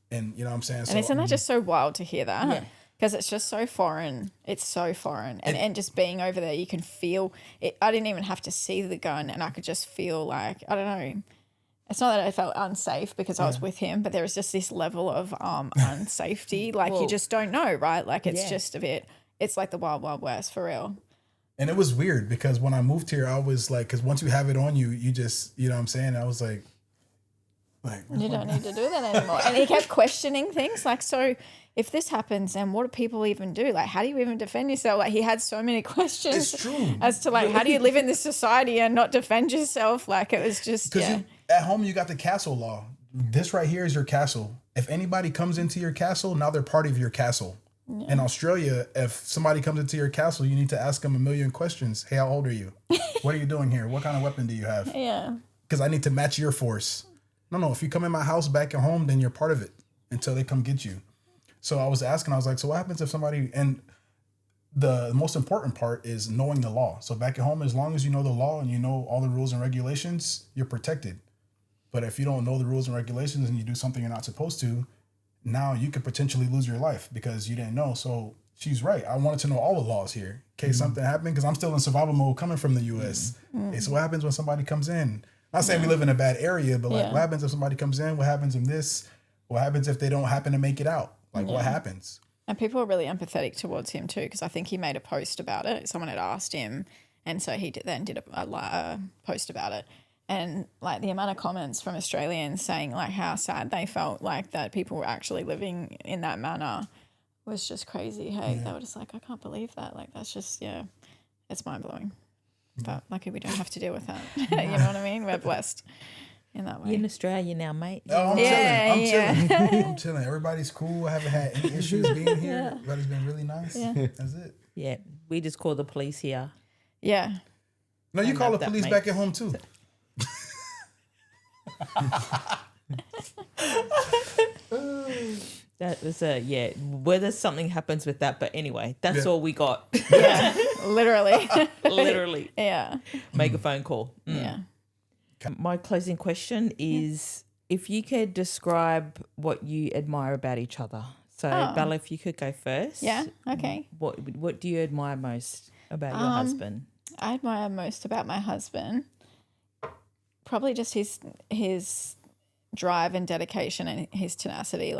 and you know what I'm saying. And isn't that just so wild to hear that? Yeah. because it's just so foreign. It's so foreign. And just being over there, you can feel it. I didn't even have to see the gun, and I could just feel like, I don't know. It's not that I felt unsafe because I was with him, but there was just this level of unsafety. Like, you just don't know, right? Like, it's just a bit, it's like the Wild Wild West, for real. And it was weird because when I moved here, I was like, because once you have it on you, you just, you know what I'm saying? I was like you don't need to do that anymore. And he kept questioning things like, so if this happens, then what do people even do? Like, how do you even defend yourself? Like, he had so many questions as to like, how do you live in this society and not defend yourself? Like, it was just, at home, you got the castle law. This right here is your castle. If anybody comes into your castle, now they're part of your castle. Yeah. In Australia, if somebody comes into your castle, you need to ask them a million questions. Hey, how old are you? What are you doing here? What kind of weapon do you have? Yeah. Because I need to match your force. No. If you come in my house back at home, then you're part of it until they come get you. So I was asking, I was like, so what happens if somebody, and the most important part is knowing the law. So back at home, as long as you know the law and you know all the rules and regulations, you're protected. But if you don't know the rules and regulations and you do something you're not supposed to, now you could potentially lose your life because you didn't know. So she's right. I wanted to know all the laws here in case something happened, because I'm still in survival mode coming from the U.S. Okay, so what happens when somebody comes in? Not saying we live in a bad area, but like, what happens if somebody comes in? What happens in this? What happens if they don't happen to make it out? Like, what happens? And people are really empathetic towards him too, because I think he made a post about it. Someone had asked him, and so he did a post about it. And like the amount of comments from Australians saying like how sad they felt like that people were actually living in that manner was just crazy. Hey, they were just like, I can't believe that. Like, that's just, it's mind blowing. But lucky we don't have to deal with that. You know what I mean? We're blessed in that way. You're in Australia now, mate. Oh, I'm chilling. I'm chilling. Everybody's cool. I haven't had any issues being here. Everybody's been really nice. Yeah. That's it. Yeah. We just call the police here. Yeah. No, you call the police back at home too. That was whether something happens with that, but anyway, that's all we got. Yeah, literally. Yeah. Make a phone call. Yeah. My closing question is, if you could describe what you admire about each other. So Bella, if you could go first. Yeah, okay. What do you admire most about your husband? I admire most about my husband probably just his drive and dedication and his tenacity,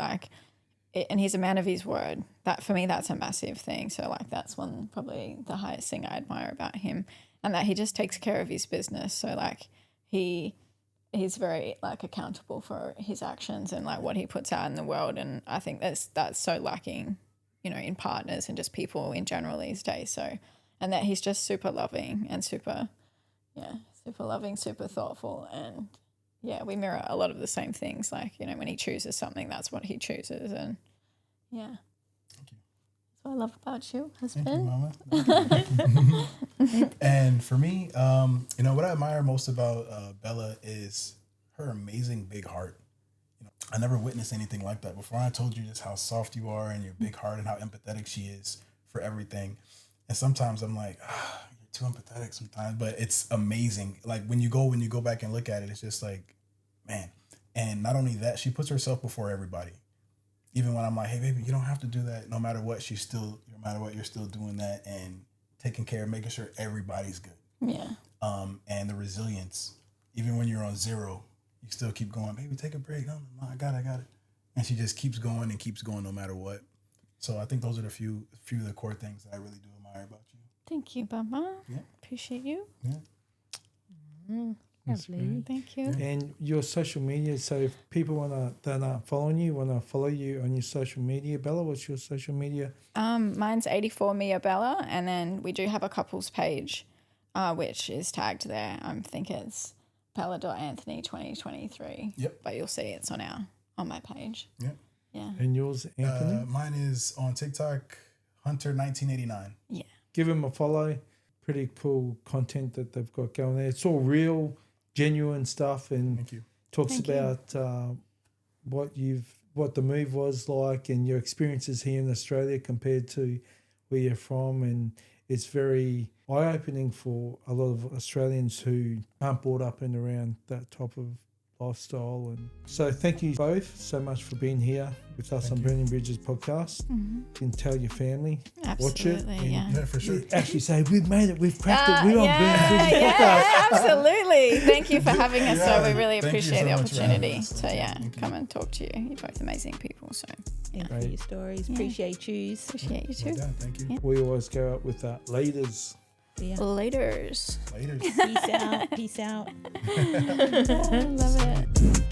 and he's a man of his word. That for me, that's a massive thing. So that's probably the highest thing I admire about him, and that he just takes care of his business. So he's very accountable for his actions and what he puts out in the world. And I think that's so lacking, in partners and just people in general these days. So, and that he's just super loving and super loving, super thoughtful, and we mirror a lot of the same things. When he chooses something, that's what he chooses, and Thank you. That's what I love about you, husband. Thank you, Mama. And for me, what I admire most about Bella is her amazing big heart. I never witnessed anything like that before. I told you just how soft you are and your big heart and how empathetic she is for everything. And sometimes I'm like, you're too empathetic sometimes, but it's amazing. When you go back and look at it, it's just like, man. And not only that, she puts herself before everybody. Even when I'm like, hey, baby, you don't have to do that. No matter what, you're still doing that and taking care of making sure everybody's good. Yeah. And the resilience, even when you're on zero, you still keep going, baby, take a break. No, I got it. And she just keeps going no matter what. So I think those are the few of the core things that I really do admire about you. Thank you, Baba. Yeah. Appreciate you. Yeah. Mm-hmm. Lovely. Thank you. And your social media, so if people that aren't following you, want to follow you on your social media, Bella, what's your social media? Mine's 84 Mia Bella, and then we do have a couples page, which is tagged there. I think it's Bella.Anthony 2023. Yep. But you'll see it's on my page. Yep. Yeah. And yours, Anthony? Mine is on TikTok, Hunter1989. Yeah. Give him a follow. Pretty cool content that they've got going there. It's all real, genuine stuff, and Thank you. Talks about what the move was like and your experiences here in Australia compared to where you're from. And it's very eye-opening for a lot of Australians who aren't brought up in around that type of lifestyle. And so thank you both so much for being here with us on Burning Bridges podcast. You can tell your family, watch it. Yeah, for sure. Actually say, we've made it, we've cracked it, we're on Burning Bridges podcast. Yeah, absolutely. Thank you for having us. So we really appreciate the opportunity to come and talk to you. You're both amazing people. So thank you for your stories. Appreciate you. Appreciate you too. Thank you. Yeah. We always go out with leaders. Yeah. Laters. Peace out. Peace out. Love it.